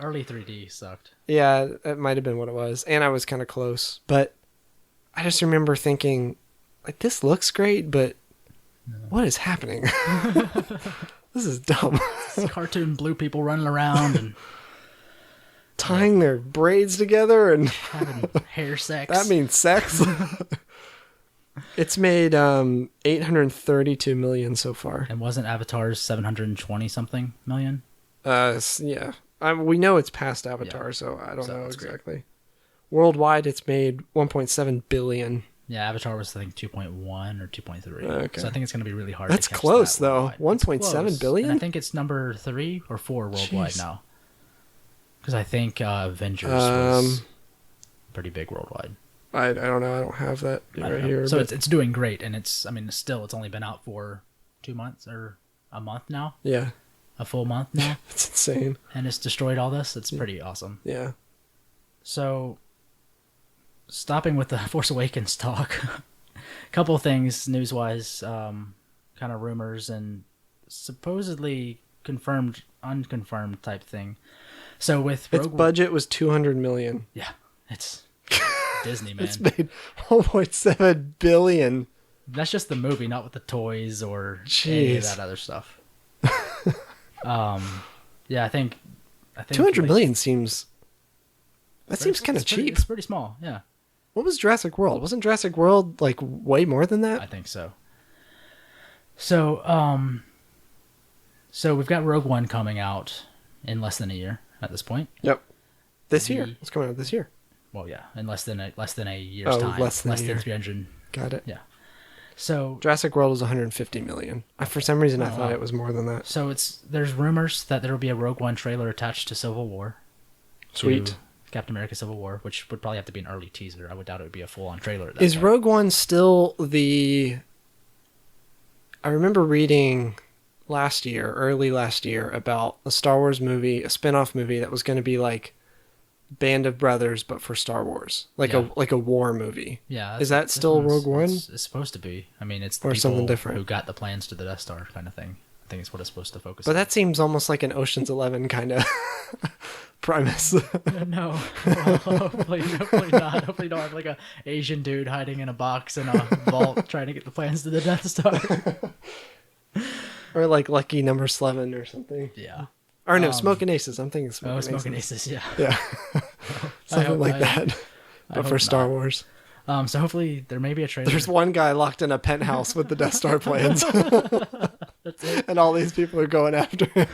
A: Early 3D sucked.
B: Yeah, that might have been what it was. And I was kind of close. But I just remember thinking, like, this looks great, but what is happening? This is dumb.
A: It's cartoon blue people running around and
B: Tying their braids together and
A: having hair sex.
B: that means sex. It's made 832 million so far.
A: And wasn't Avatar's 720 something million?
B: Yeah. We know it's past Avatar,
A: Yeah.
B: so I don't
A: So
B: know
A: that's great.
B: exactly. Worldwide, it's made 1.7 billion.
A: Yeah, Avatar was I think 2.1 or 2.3.
B: Okay.
A: So I think it's going to be really hard.
B: That's
A: to catch
B: close,
A: that
B: though.
A: worldwide.
B: 1.7
A: It's close.
B: billion?
A: And I think it's number 3 or 4 worldwide
B: Jeez.
A: now. Because I think Avengers was pretty big worldwide.
B: I don't know. I don't have that
A: I
B: right
A: don't know.
B: here.
A: So
B: but
A: it's doing great, and it's only been out for 2 months or a month now,
B: yeah,
A: a full month now,
B: it's insane.
A: and it's destroyed all this. It's pretty awesome.
B: Yeah.
A: So, stopping with the Force Awakens talk, a couple of things news-wise, kind of rumors and supposedly confirmed, unconfirmed type thing. So with
B: Its
A: Rogue
B: budget was 200 million.
A: yeah, it's Disney, man.
B: It's made 1.7 billion.
A: That's just the movie, not with the toys or any of
B: Jeez.
A: that other stuff. Yeah, I think
B: 200
A: like,
B: million seems. That seems kind of
A: it's pretty-
B: cheap.
A: It's pretty small, yeah.
B: What was Jurassic World? Wasn't Jurassic World like way more than that?
A: I think so. So, so we've got Rogue One coming out in less than a year at this point.
B: Yep. This year.
A: The-
B: It's coming out this year.
A: Well, yeah, in less than a year's
B: Oh,
A: time.
B: less than a year.
A: 300.
B: Got it.
A: Yeah. So
B: Jurassic World was 150 million. For some reason, I thought
A: wow.
B: it was more than that.
A: So there's rumors that there will be a Rogue One trailer attached to Civil War.
B: Sweet.
A: To Captain America Civil War, which would probably have to be an early teaser. I would doubt it would be a full-on trailer. At that
B: Is
A: point.
B: Rogue One still the I remember reading early last year, about a Star Wars movie, a spin-off movie that was going to be like Band of Brothers, but for Star Wars, like a war movie.
A: Yeah,
B: is that still Rogue One?
A: It's supposed to be. I mean, it's the
B: Or
A: people
B: something different.
A: who got the plans to the Death Star kind of thing. I think it's what it's supposed to focus
B: But
A: on.
B: that seems almost like an Ocean's 11 kind of premise.
A: No, well, hopefully not. Hopefully you don't have like a Asian dude hiding in a box in a vault trying to get the plans to the Death Star.
B: Or like Lucky Number 11 or something.
A: Yeah.
B: Or no, Smoking Aces. I'm thinking Smoking Aces.
A: Smoking Aces, yeah.
B: Yeah. Something
A: hope-
B: like
A: I-
B: that. But for
A: hope
B: Star
A: not.
B: Wars.
A: So hopefully there may be a trailer.
B: There's one guy locked in a penthouse with the Death Star plans.
A: That's it.
B: And all these people are going after him.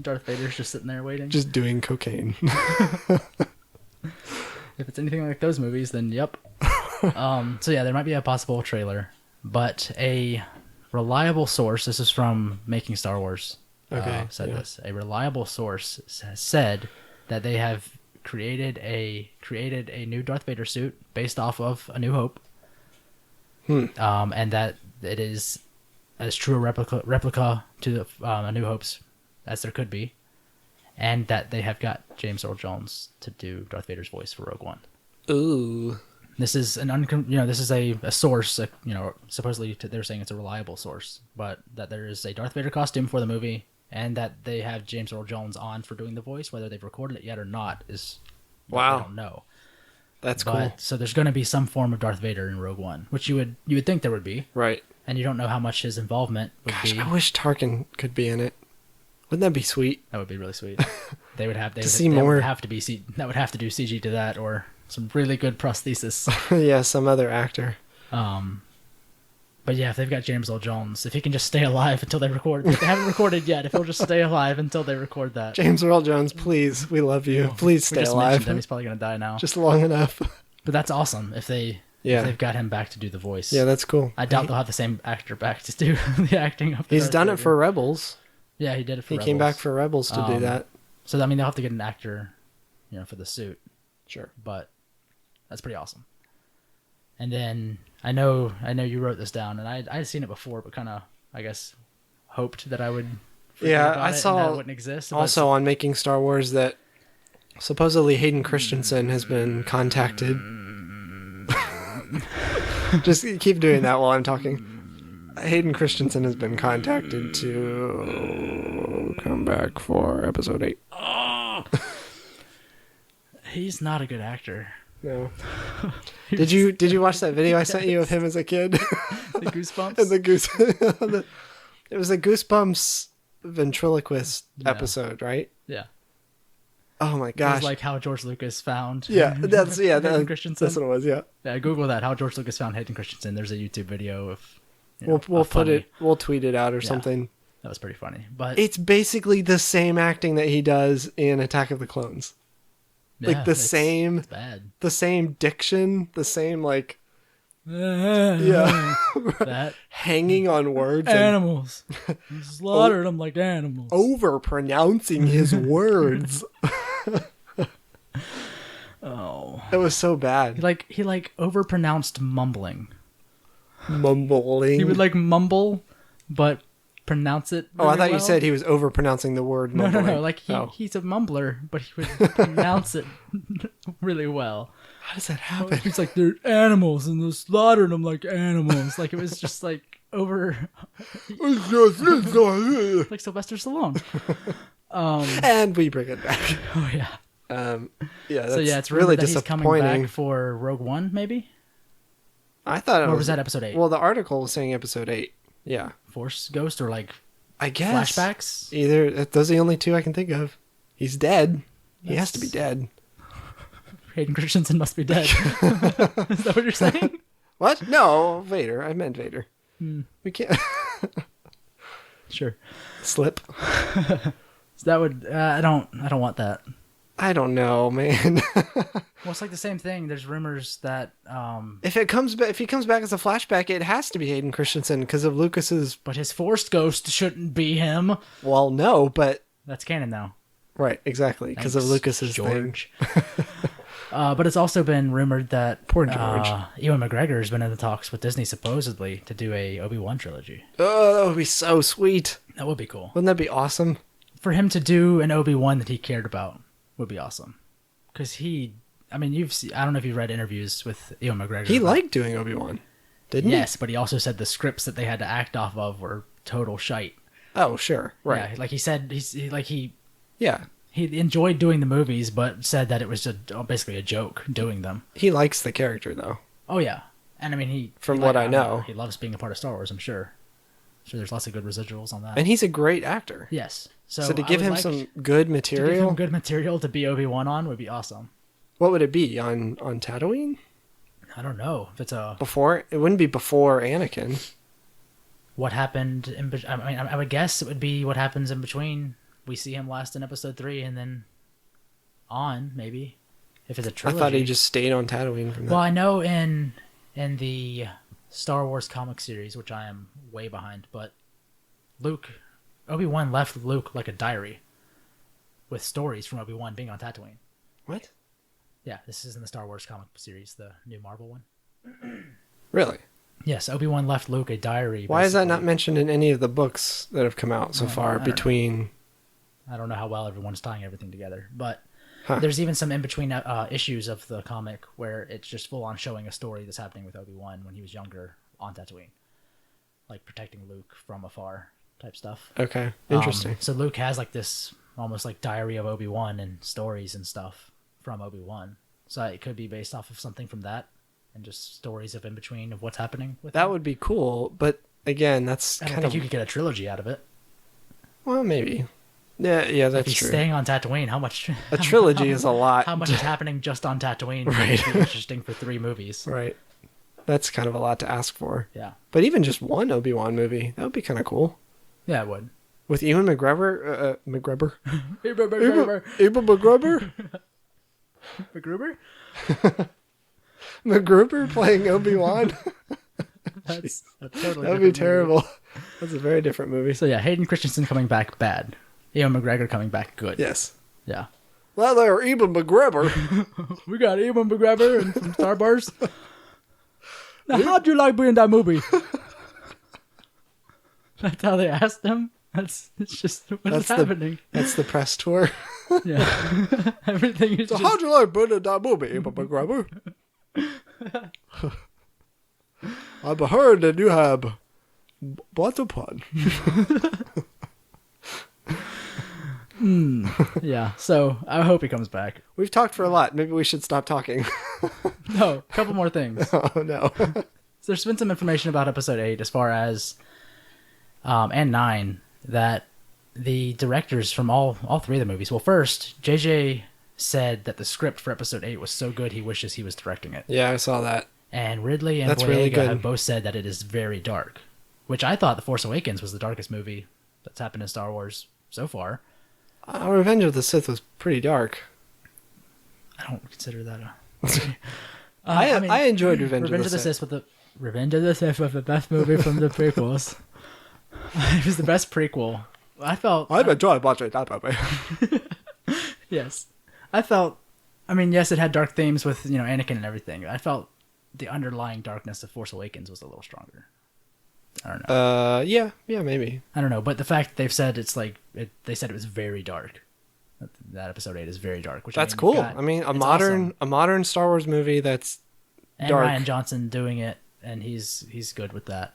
A: Darth Vader's just sitting there waiting.
B: Just doing cocaine.
A: If it's anything like those movies, then yep. So yeah, there might be a possible trailer, but a reliable source, this is from Making Star Wars, said this. A reliable source has said that they have created a new Darth Vader suit based off of A New Hope, and that it is as true a replica to the, A New Hope's as there could be, and that they have got James Earl Jones to do Darth Vader's voice for Rogue One.
B: Ooh.
A: This is this is a source, supposedly they're saying it's a reliable source, but that there is a Darth Vader costume for the movie, and that they have James Earl Jones on for doing the voice. Whether they've recorded it yet or not is
B: Wow.
A: I don't know.
B: That's
A: But
B: cool.
A: so there's going to be some form of Darth Vader in Rogue One, which you would think there would be,
B: Right.
A: and you don't know how much his involvement would
B: Gosh,
A: be.
B: I wish Tarkin could be in it. Wouldn't that be sweet?
A: That would be really sweet. They would have
B: see more.
A: would have to be that would have to do CG to that, or some really good prosthesis.
B: Yeah, some other actor.
A: But yeah, if they've got James Earl Jones, if he can just stay alive until they record, if they haven't recorded yet, if he'll just stay alive until they record that.
B: James Earl Jones, please, we love you. Please
A: We
B: stay
A: just
B: alive.
A: mentioned him, he's probably gonna die now.
B: Just long enough.
A: But that's awesome if they've got him back to do the voice.
B: Yeah, that's cool.
A: I doubt they'll have the same actor back to do the acting of the
B: He's
A: Darth
B: done it
A: Vader.
B: for Rebels.
A: Yeah, he did it for
B: He
A: Rebels.
B: came back for Rebels to do that.
A: So I mean, they'll have to get an actor, for the suit.
B: Sure.
A: But that's pretty awesome. And then I know you wrote this down, and I'd seen it before, but kind of I guess hoped that I would.
B: Yeah,
A: about
B: I
A: it and
B: saw
A: that it wouldn't exist. but
B: Also on Making Star Wars that supposedly Hayden Christensen has been contacted. Just keep doing that while I'm talking. Hayden Christensen has been contacted to come back for episode 8.
A: he's not a good actor.
B: No. Did you watch that video I sent you of him as a kid?
A: The Goosebumps.
B: And it was a Goosebumps ventriloquist episode, right?
A: Yeah.
B: Oh my
A: It
B: gosh.
A: was like how George Lucas found.
B: Hayden
A: Hayden Christensen.
B: that's what it was. Yeah.
A: Yeah, Google that. How George Lucas found Hayden Christensen. There's a YouTube video of.
B: We'll tweet it out or something.
A: That was pretty funny, but
B: It's basically the same acting that he does in Attack of the Clones.
A: yeah,
B: It's
A: bad.
B: the same diction, the same
A: That
B: hanging on words and
A: animals. He slaughtered them like animals.
B: over pronouncing his words.
A: Oh.
B: It was so bad.
A: He overpronounced mumbling.
B: Mumbling.
A: He would mumble, but pronounce it.
B: Oh, I
A: really
B: thought you
A: well.
B: said he was over pronouncing the word
A: No.
B: mumbling.
A: He's a mumbler, but he would pronounce it really well.
B: How does that happen?
A: He's like, they're animals, and they're slaughtering them like animals. It was just over, like Sylvester Stallone.
B: And we bring it back.
A: Oh yeah.
B: Yeah, that's
A: It's
B: really
A: rumored that he's coming
B: disappointing.
A: back for Rogue One, maybe.
B: I thought it
A: Or was that episode 8?
B: Well, the article was saying episode 8. Yeah.
A: Force Ghost or
B: I guess.
A: flashbacks?
B: Either. Those are the only two I can think of. He's dead. He has to be dead.
A: Hayden Christensen must be dead. Is that what you're saying?
B: What? No, Vader. I meant Vader. We can't
A: Sure.
B: slip.
A: So that would I don't want that.
B: I don't know, man.
A: Well, it's like the same thing. There's rumors that
B: if he comes back as a flashback, it has to be Hayden Christensen because of Lucas's.
A: but his Force Ghost shouldn't be him.
B: Well, no, but
A: That's canon now.
B: right, exactly, because of
A: Thanks,
B: Lucas's thing.
A: George. But it's also been rumored that
B: Poor George.
A: Ewan McGregor has been in the talks with Disney supposedly to do a Obi-Wan trilogy.
B: Oh, that would be so sweet.
A: That would be cool.
B: Wouldn't that be awesome?
A: For him to do an Obi-Wan that he cared about would be awesome. Because I don't know if you've read interviews with Ewan McGregor.
B: He liked doing Obi-Wan, didn't he?
A: Yes, but he also said the scripts that they had to act off of were total shite.
B: Oh, sure. Right.
A: Yeah, like he said,
B: Yeah.
A: he enjoyed doing the movies, but said that it was basically a joke doing them.
B: He likes the character, though.
A: Oh, yeah. And I mean,
B: From what I know.
A: he loves being a part of Star Wars, I'm sure. So there's lots of good residuals on that.
B: And he's a great actor.
A: Yes.
B: So to give him some good material...
A: To give him good material to be Obi-Wan on would be awesome.
B: What would it be? On Tatooine?
A: I don't know. If it's
B: Before? It wouldn't be before Anakin.
A: What happened in between? I mean, I would guess it would be what happens in between. We see him last in episode 3 and then on, maybe. If it's a trilogy.
B: I thought he just stayed on Tatooine from that.
A: Well, I know in the Star Wars comic series, which I am way behind, but Obi-Wan left Luke like a diary with stories from Obi-Wan being on Tatooine.
B: What?
A: Yeah, this is in the Star Wars comic series, the new Marvel one.
B: Really?
A: Yes, Obi-Wan left Luke a diary.
B: Why is that not mentioned in any of the books that have come out so far between...
A: I don't know how well everyone's tying everything together, but
B: Huh.
A: there's even some in-between issues of the comic where it's just full-on showing a story that's happening with Obi-Wan when he was younger on Tatooine. Like protecting Luke from afar type stuff.
B: Okay, interesting.
A: So Luke has like this almost like diary of Obi-Wan and stories and stuff from Obi-Wan. So it could be based off of something from that and just stories of in-between of what's happening with
B: That
A: him.
B: would be cool, but again, that's
A: I don't
B: kind
A: think
B: of...
A: you could get a trilogy out of it.
B: Well, maybe. Yeah, that's
A: If he's
B: true.
A: staying on Tatooine, how much...
B: A trilogy is a lot.
A: How much is happening just on Tatooine?
B: Right.
A: Would be interesting for 3 movies.
B: Right. That's kind of a lot to ask for.
A: Yeah.
B: But even just one Obi-Wan movie, that would be kind of cool.
A: Yeah, it would.
B: With Ewan McGregor? McGregor?
A: McGruber?
B: Ewan McGregor? McGruber playing Obi-Wan?
A: That's a totally
B: That would be
A: different movie.
B: terrible. That's a very different movie.
A: So yeah, Hayden Christensen coming back, bad. Ewan McGregor coming back, good.
B: Yes.
A: Yeah.
B: Well, there, Ewan McGregor.
A: We got Ewan McGregor and from Star Wars. Now, how'd you like being in that movie? That's how they asked him. It's just what's happening.
B: That's the press tour.
A: Yeah. Everything is
B: So
A: just...
B: how'd you like being in that movie, Ewan McGregor? I've heard that you have bought upon.
A: Yeah, so I hope he comes back.
B: We've talked for a lot. Maybe we should stop talking.
A: No, a couple more things.
B: Oh, no.
A: So there's been some information about episode 8 as far as and 9 that the directors from all 3 of the movies. Well, first, JJ said that the script for episode 8 was so good he wishes he was directing it.
B: Yeah, I saw that.
A: And Ridley and
B: That's
A: Boyega
B: really good.
A: have both said that it is very dark, which I thought The Force Awakens was the darkest movie that's happened in Star Wars so far.
B: Revenge of the Sith was pretty dark.
A: I don't consider that a...
B: I enjoyed Revenge
A: Revenge
B: of the Sith.
A: Revenge of the Sith was the best movie from the prequels. It was the best prequel. I felt...
B: I've enjoyed watching that movie.
A: Yes. I felt... I mean, yes, it had dark themes with, Anakin and everything. I felt the underlying darkness of Force Awakens was a little stronger. I don't know.
B: Yeah, maybe.
A: I don't know, but the fact that they've said they said it was very dark. That episode 8 is very dark, which
B: That's
A: I mean,
B: cool.
A: God,
B: I mean,
A: it's awesome.
B: a modern Star Wars movie that's
A: And
B: dark.
A: Ryan Johnson doing it, and he's good with that.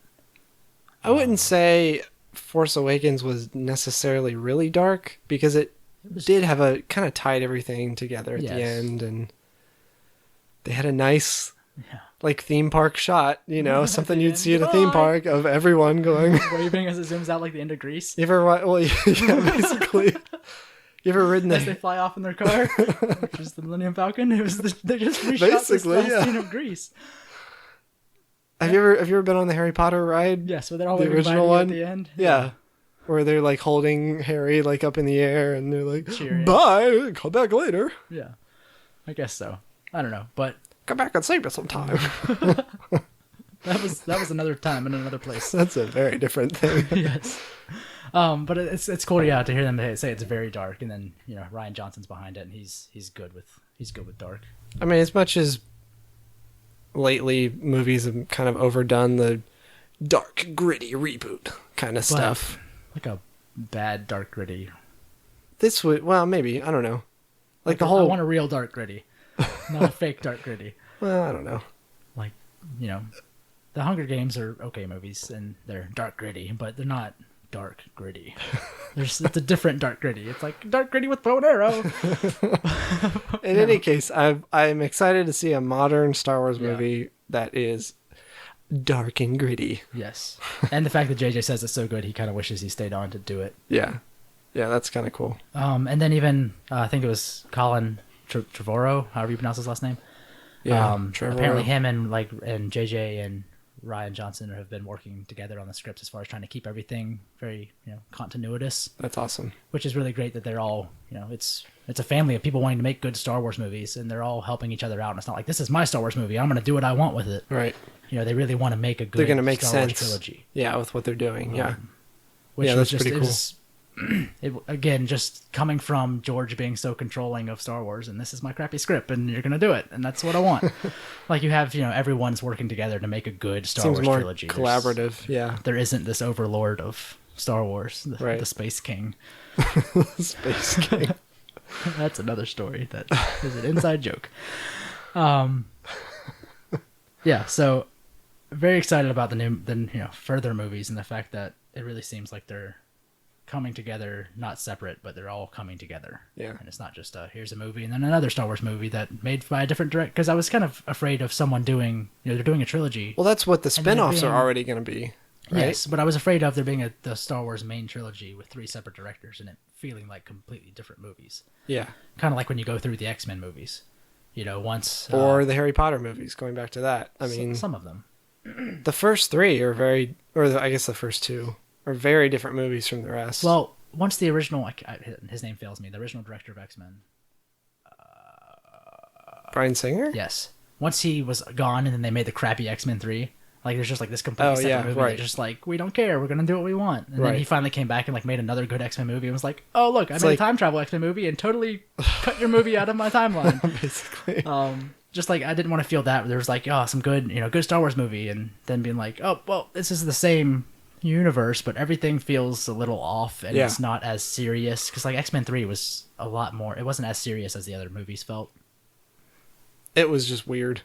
B: I wouldn't say Force Awakens was necessarily really dark because it did have a kind of tied everything together at the
A: Yes.
B: end, and they had a nice
A: Yeah.
B: like theme park shot, something
A: the
B: you'd
A: end.
B: see at a theme
A: Bye.
B: park of everyone going.
A: Waving as it zooms out like the end of Grease.
B: You ever well, yeah, basically. You ever ridden
A: As they
B: the
A: fly off in their car, which is the Millennium Falcon. It was they just reshot this
B: Basically,
A: last
B: yeah.
A: scene of Grease.
B: Have you ever been on the Harry Potter ride?
A: Yeah, so they're all
B: The
A: waving
B: original
A: bye to you
B: one?
A: at the end.
B: Yeah. Where they're like holding Harry like up in the air and they're like,
A: Cheering.
B: bye, come back later.
A: Yeah, I guess so. I don't know, but
B: Come back and save us sometime.
A: that was another time in another place.
B: That's a very different thing.
A: Yes. But it's cool, yeah, to hear them say it's very dark, and then Ryan Johnson's behind it, and he's good with He's good with dark.
B: I mean, as much as lately movies have kind of overdone the dark, gritty reboot kind of stuff.
A: Like a bad dark gritty.
B: This would, well, maybe, I don't know. Like
A: I
B: the whole,
A: want a real dark gritty, not a fake dark gritty.
B: well, I don't know.
A: Like, you know, the Hunger Games are okay movies and they're dark gritty, but they're not dark gritty. It's a different dark gritty. It's like dark gritty with bow and arrow.
B: In any case, I'm excited to see a modern Star Wars movie that is dark and gritty.
A: Yes. And the fact that JJ says it's so good, he kind of wishes he stayed on to do it.
B: Yeah. Yeah, that's kind of cool.
A: And then even, I think it was Colin Trevorrow, however you pronounce his last name.
B: Yeah,
A: Apparently him and JJ and Ryan Johnson have been working together on the script as far as trying to keep everything very, continuous.
B: That's awesome.
A: Which is really great that they're all, it's a family of people wanting to make good Star Wars movies, and they're all helping each other out. And it's not like, this is my Star Wars movie, I'm going to do what I want with it.
B: Right.
A: They really want to make a good
B: they're going to make
A: Star
B: sense.
A: Wars trilogy.
B: Yeah, with what they're doing. Yeah.
A: Which
B: yeah,
A: was
B: that's pretty cool.
A: Again, just coming from George being so controlling of Star Wars, and this is my crappy script, and you're going to do it, and that's what I want. Like, you have, everyone's working together to make a good Star
B: Seems
A: Wars
B: more
A: trilogy.
B: Collaborative, yeah.
A: There isn't this overlord of Star Wars,
B: Right.
A: the Space King.
B: Space King.
A: That's another story that is an inside joke. Yeah, so very excited about the further movies, and the fact that it really seems like they're coming together, not separate, but they're all coming together.
B: Yeah.
A: And it's not just here's a movie and then another Star Wars movie that made by a different director. Because I was kind of afraid of someone doing, they're doing a trilogy.
B: Well, that's what the
A: And then it
B: spin-offs
A: being-
B: are already going to be. Right?
A: Yes, but I was afraid of there being the Star Wars main trilogy with 3 separate directors and it feeling like completely different movies.
B: Yeah.
A: Kind of like when you go through the X-Men movies. Once...
B: Or the Harry Potter movies, going back to that. I mean,
A: some of them.
B: the first 3 are very, I guess the first 2 are very different movies from the rest.
A: Well, once the original... his name fails me. The original director of X-Men.
B: Bryan Singer?
A: Yes. Once he was gone and then they made the crappy X-Men 3, like there's just like this completely separate movie.
B: right.
A: They're just like, we don't care. We're going to do what we want. And
B: Right.
A: then he finally came back and like made another good X-Men movie and was like, oh, look, I made
B: like-
A: a time travel X-Men movie and totally cut your movie out of my timeline.
B: Basically.
A: Just like I didn't want to feel that. There was like, oh, some good, good Star Wars movie. And then being like, oh, well, this is the same universe, but everything feels a little off and
B: Yeah.
A: it's not as serious. Because like X-Men 3 was a lot more, it wasn't as serious as the other movies felt.
B: It was just weird.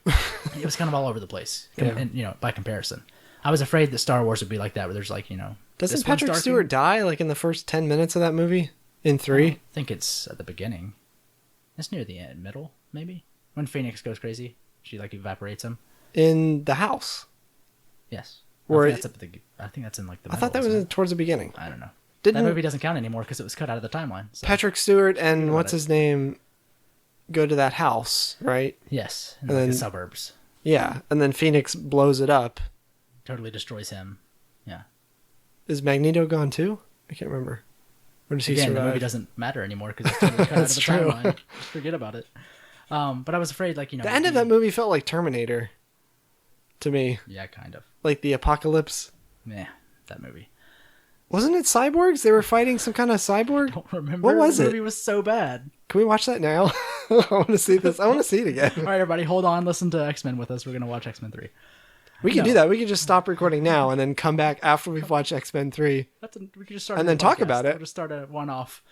A: It was kind of all over the place,
B: Yeah.
A: and by comparison. I was afraid that Star Wars would be like that, where there's like, this
B: Doesn't
A: one's
B: Patrick
A: darker.
B: Stewart die like in the first 10 minutes of that movie? In 3?
A: I think it's at the beginning. It's near the end, middle, maybe. When Phoenix goes crazy, she like evaporates him.
B: In the house.
A: Yes.
B: Or
A: I think that's in like the
B: I
A: middle.
B: thought that was
A: isn't
B: towards the beginning.
A: it? I don't know.
B: Didn't
A: That movie doesn't count anymore because it was cut out of the timeline. So.
B: Patrick Stewart and
A: about
B: what's
A: it.
B: his name go to that house, right?
A: Yes, in
B: And
A: like
B: then-
A: the suburbs.
B: Yeah, and then Phoenix blows it up.
A: Totally destroys him. Yeah.
B: Is Magneto gone too? I can't remember. Or does he
A: Again, the
B: survive?
A: movie doesn't matter anymore because it's totally cut out of
B: That's
A: the
B: true.
A: timeline. Just forget about it. But I was afraid, like,
B: The end of that movie felt like Terminator to me.
A: Yeah, kind of.
B: Like the apocalypse.
A: Yeah, that movie.
B: Wasn't it cyborgs? They were fighting some kind of cyborg?
A: Don't remember.
B: What was
A: the
B: it?
A: movie was so bad.
B: Can we watch that now? I want to see this. I want to see it again.
A: All right, everybody, hold on. Listen to X-Men with us. We're going to watch X-Men 3.
B: We can
A: No.
B: do that. We can just stop recording now and then come back after we've watched X-Men 3.
A: We can just start
B: And
A: a
B: then
A: new
B: talk
A: podcast.
B: about it.
A: We'll just start a one-off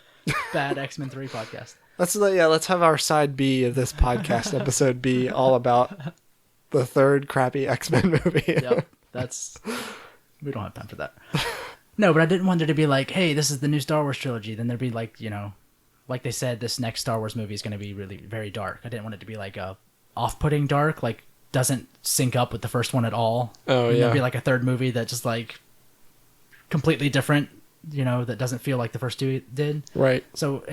A: bad X-Men 3 podcast.
B: Let's have our side B of this podcast episode be all about the third crappy X-Men movie.
A: Yep, we don't have time for that. No, but I didn't want there to be like, hey, this is the new Star Wars trilogy. Then there'd be like, like they said, this next Star Wars movie is going to be really very dark. I didn't want it to be like a off-putting dark, like doesn't sync up with the first one at all.
B: Oh,
A: And
B: yeah.
A: there'd be like a third movie that just like completely different, that doesn't feel like the first two did.
B: Right.
A: So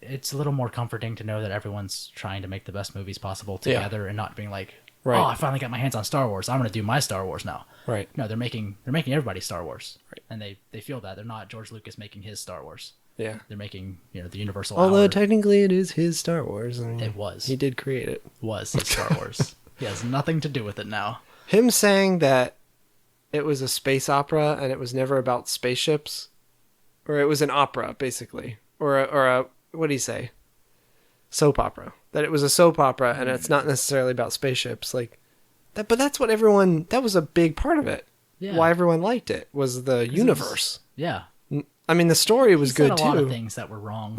A: it's a little more comforting to know that everyone's trying to make the best movies possible
B: Yeah.
A: together and not being like,
B: Right.
A: oh, I finally got my hands on Star Wars. I'm going to do my Star Wars now.
B: Right.
A: No, they're making everybody Star Wars. Right. And they feel that. They're not George Lucas making his Star Wars.
B: Yeah.
A: They're making, the Universal
B: Although
A: Hour.
B: technically it is his Star Wars. I mean,
A: It was.
B: He did create it.
A: was his Star Wars. He has nothing to do with it now.
B: Him saying that it was a space opera and it was never about spaceships, or it was an opera basically, or a what do you say? Soap opera. that it was a soap opera and it's not necessarily about spaceships. Like that, but that's what everyone. That was a big part of it.
A: Yeah.
B: Why everyone liked it was the universe.
A: Yeah.
B: I mean, the story was good
A: said
B: too.
A: a lot of things that were wrong.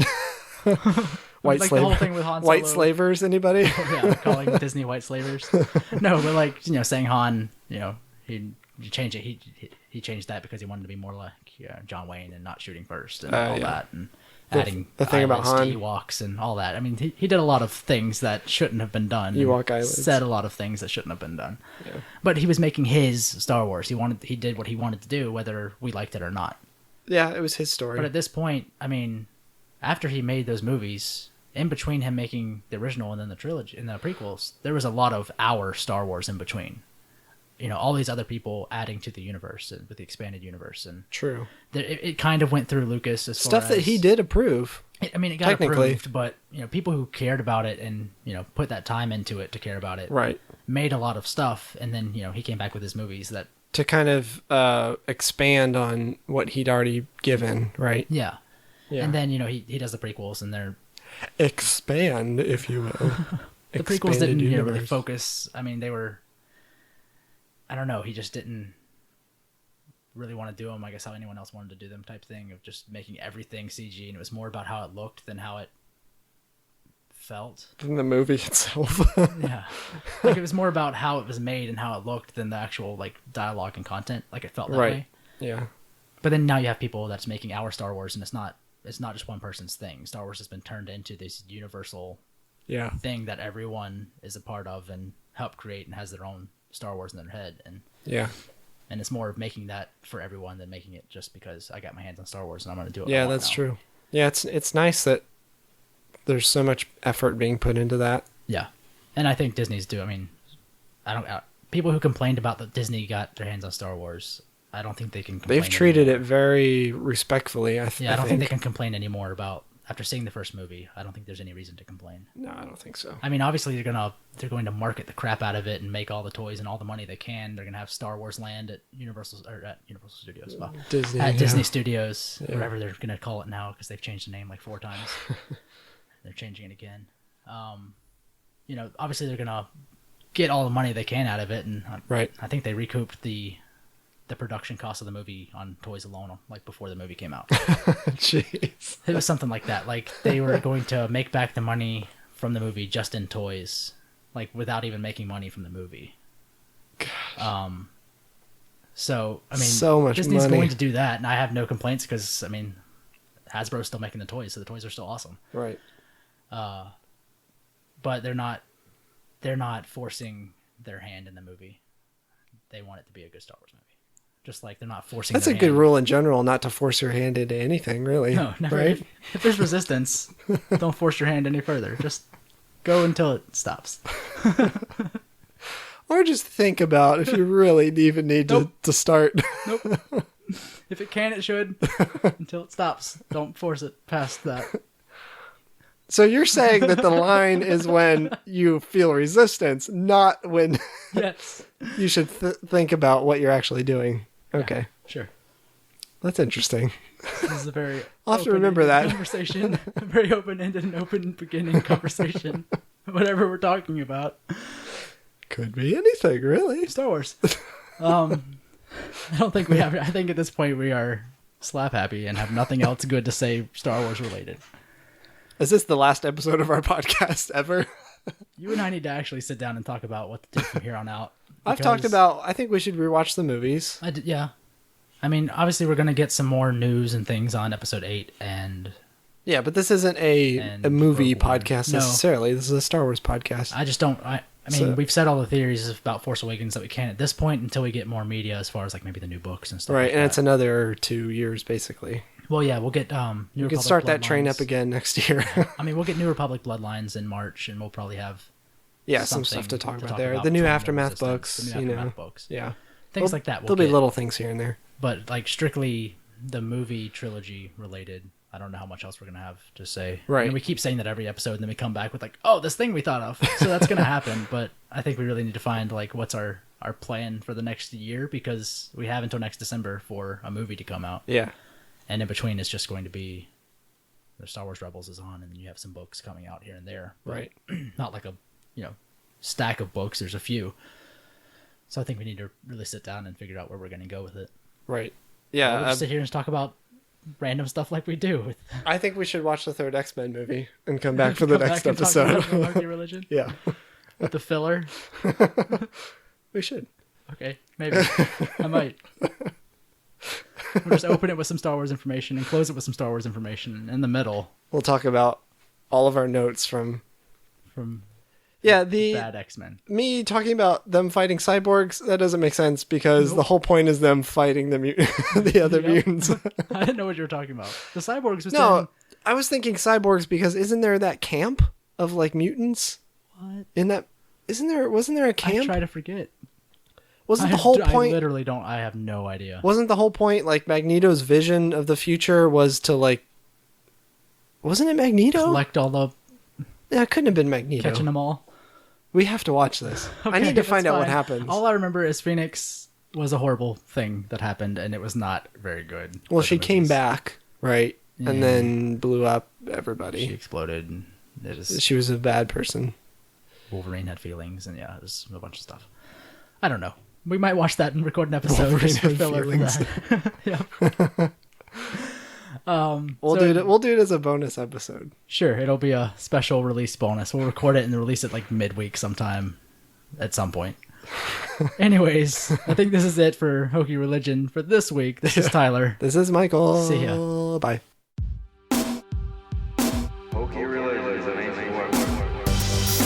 B: White
A: like
B: slave,
A: the whole thing with Han Solo.
B: white slavers. Anybody?
A: Yeah, calling Disney white slavers. No, but like saying Han, he changed it. He changed that because he wanted to be more like John Wayne and not shooting first and all that, and adding
B: the thing about Han,
A: Ewoks and all that. I mean, he did a lot of things that shouldn't have been done.
B: Ewok Islands.
A: Said a lot of things that shouldn't have been done.
B: Yeah.
A: But he was making his Star Wars. He did what he wanted to do, whether we liked it or not.
B: Yeah, it was his story.
A: But at this point, I mean, after he made those movies, in between him making the original and then the trilogy and the prequels, there was a lot of our Star Wars in between. All these other people adding to the universe and with the expanded universe, and
B: True.
A: It kind of went through Lucas as
B: Stuff
A: far
B: that
A: as,
B: he did approve.
A: I mean, it got approved, but people who cared about it and put that time into it to care about it,
B: Right.
A: made a lot of stuff, and then he came back with his movies that
B: To kind of expand on what he'd already given, right?
A: yeah.
B: Yeah.
A: And then he does the prequels, and they're
B: Expand, if you will.
A: the prequels didn't really focus. I mean, they were. I don't know. He just didn't really want to do them. I guess how anyone else wanted to do them, type thing of just making everything CG, and it was more about how it looked than how it felt.
B: In the movie itself.
A: Yeah, like it was more about how it was made and how it looked than the actual like dialogue and content. Like it felt that way.
B: Yeah.
A: But then now you have people that's making our Star Wars, and it's not just one person's thing. Star Wars has been turned into this universal thing that everyone is a part of and help create and has their own Star Wars in their head. And and it's more of making that for everyone than making it just because I got my hands on Star Wars and I'm going to do it.
B: Yeah, that's true. Yeah, it's nice that there's so much effort being put into that.
A: Yeah. And I think Disney's do. I mean, people who complained about that Disney got their hands on Star Wars, I don't think they can complain.
B: They've treated it very respectfully, I
A: don't think they can complain anymore about after seeing the first movie. I don't think there's any reason to complain.
B: No, I don't think so.
A: I mean, obviously they're going to market the crap out of it and make all the toys and all the money they can. They're going to have Star Wars Land at Universal Studios. Well,
B: Disney,
A: at Disney Studios, whatever they're going to call it now, because they've changed the name like 4 times. They're changing it again. Obviously they're going to get all the money they can out of it, and I think they recouped the production cost of the movie on toys alone, like before the movie came out.
B: Jeez.
A: It was something like that. Like they were going to make back the money from the movie just in toys, like without even making money from the movie. Gosh. So I mean,
B: so much
A: Disney's
B: money.
A: going to do that, and I have no complaints because I mean, Hasbro's still making the toys, so the toys are still awesome.
B: Right.
A: But they're not forcing their hand in the movie. They want it to be a good Star Wars movie. Just like they're not forcing.
B: That's a good rule in general, not to force your hand into anything, really.
A: No, never.
B: Right?
A: If there's resistance, don't force your hand any further. Just go until it stops.
B: Or just think about if you really even need to start.
A: Nope. If it can, it should. Until it stops. Don't force it past that.
B: So you're saying that the line is when you feel resistance, not when
A: Yes.
B: you should think about what you're actually doing. Okay.
A: Yeah, sure.
B: That's interesting.
A: This is a very
B: I'll have to remember that.
A: conversation. A very open-ended and open beginning conversation. Whatever we're talking about.
B: Could be anything, really.
A: Star Wars. I don't think we have. I think at this point we are slap happy and have nothing else good to say Star Wars related.
B: Is this the last episode of our podcast ever?
A: You and I need to actually sit down and talk about what to do from here on out.
B: I've talked about, I think we should rewatch the movies.
A: Yeah. I mean, obviously we're going to get some more news and things on episode 8 and...
B: Yeah, but this isn't a movie podcast
A: No.
B: necessarily. This is a Star Wars podcast.
A: I just don't... I mean, we've said all the theories about Force Awakens that we can at this point until we get more media as far as like maybe the new books and stuff
B: Right,
A: like
B: and
A: that.
B: it's another 2 years, basically.
A: Well, yeah, we'll get
B: You can start that train up again next year.
A: I mean, we'll get New Republic Bloodlines in March, and we'll probably have
B: some stuff to talk about there.
A: about
B: The new
A: between
B: Aftermath
A: Resistance,
B: books,
A: the new Aftermath books.
B: Yeah.
A: Things like that.
B: There'll be little things here and there.
A: But like strictly the movie trilogy related, I don't know how much else we're going to have to say.
B: Right.
A: I mean, we keep saying that every episode, and then we come back with like, oh, this thing we thought of. So that's going to happen. But I think we really need to find like what's our plan for the next year, because we have until next December for a movie to come out.
B: Yeah.
A: And in between, it's just going to be the Star Wars Rebels is on, and then you have some books coming out here and there. But
B: Right.
A: not like a stack of books. There's a few. So I think we need to really sit down and figure out where we're going to go with it.
B: Right.
A: We'll
B: Yeah.
A: just sit here and talk about random stuff like we do.
B: I think we should watch the third X-Men movie and come back for the
A: Come
B: next
A: back and talk about
B: episode.
A: Hokey Religion
B: Yeah.
A: with the filler.
B: We should.
A: Okay, maybe. I might. We'll just open it with some Star Wars information and close it with some Star Wars information in the middle
B: We'll talk about all of our notes from the
A: bad X-Men.
B: me talking about them fighting cyborgs. That doesn't make sense because the whole point is them fighting the the other mutants.
A: I didn't know what you were talking about. The cyborgs was
B: No, I was thinking cyborgs because isn't there that camp of like mutants
A: what?
B: in that? Wasn't there a
A: I
B: camp?
A: try to forget.
B: Wasn't the whole
A: I
B: point?
A: literally don't. I have no idea.
B: Wasn't the whole point like Magneto's vision of the future was to like? Wasn't it Magneto?
A: Collect all the
B: Yeah, it couldn't have been Magneto.
A: catching them all.
B: We have to watch this. I
A: Okay,
B: need to
A: that's
B: find out what
A: fine.
B: happens.
A: All I remember is Phoenix was a horrible thing that happened, and it was not very good.
B: Well,
A: for
B: she
A: the
B: came
A: movies.
B: back, right?
A: Yeah.
B: And then blew up
A: She
B: everybody.
A: exploded. And it was,
B: She was a bad person.
A: Wolverine had feelings, and yeah, there's a bunch of stuff. I don't know. We might watch that and record an episode
B: Wolverine
A: just for
B: had
A: filler for
B: feelings.
A: that. Yeah.
B: We'll
A: So-
B: do it. We'll do it as a bonus episode.
A: Sure, it'll be a special release bonus. We'll record it and release it like midweek sometime at some point. Anyways, I think this is it for Hokey Religion for this week. This is Tyler.
B: This is Michael.
A: See ya.
B: Bye.
C: Hokey Religion is an ancient weapon.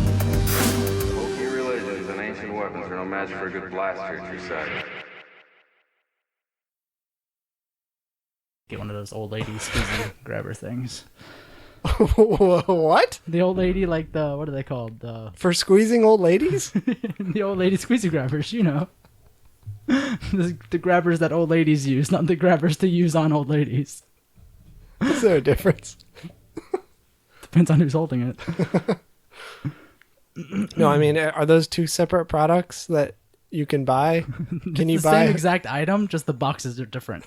C: Hokey Religion is an ancient weapon, so no match for a good blaster at your side.
A: Get one of those old lady squeezy grabber things.
B: What?
A: The old lady, like what are they called?
B: For squeezing old ladies?
A: The old lady squeezy grabbers, you know. The grabbers that old ladies use, not the grabbers to use on old ladies.
B: Is there a difference?
A: Depends on who's holding it.
B: No, I mean, are those two separate products that you can buy? Can you
A: It's the
B: buy
A: same exact item, just the boxes are different.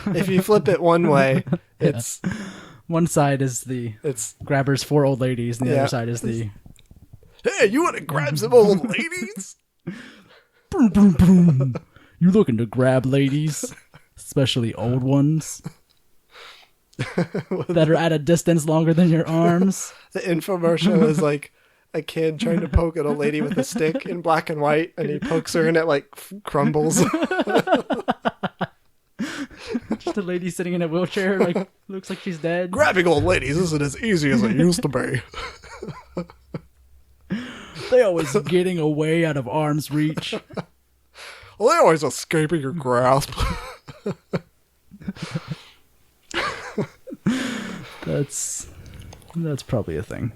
B: if you flip it one way? It's
A: One side is the
B: it's.
A: grabbers for old ladies, and the
B: Yeah.
A: other side is the
B: Hey, you want to grab some old ladies?
A: boom, boom, boom. You looking to grab ladies, especially old ones that are at a distance longer than your arms.
B: The infomercial is like a kid trying to poke at a lady with a stick in black and white, and he pokes her and it like crumbles.
A: Just a lady sitting in a wheelchair, like looks like she's dead.
B: Grabbing old ladies isn't as easy as it used to be.
A: They always getting away out of arm's reach.
B: Well, they always escaping your grasp.
A: That's probably a thing.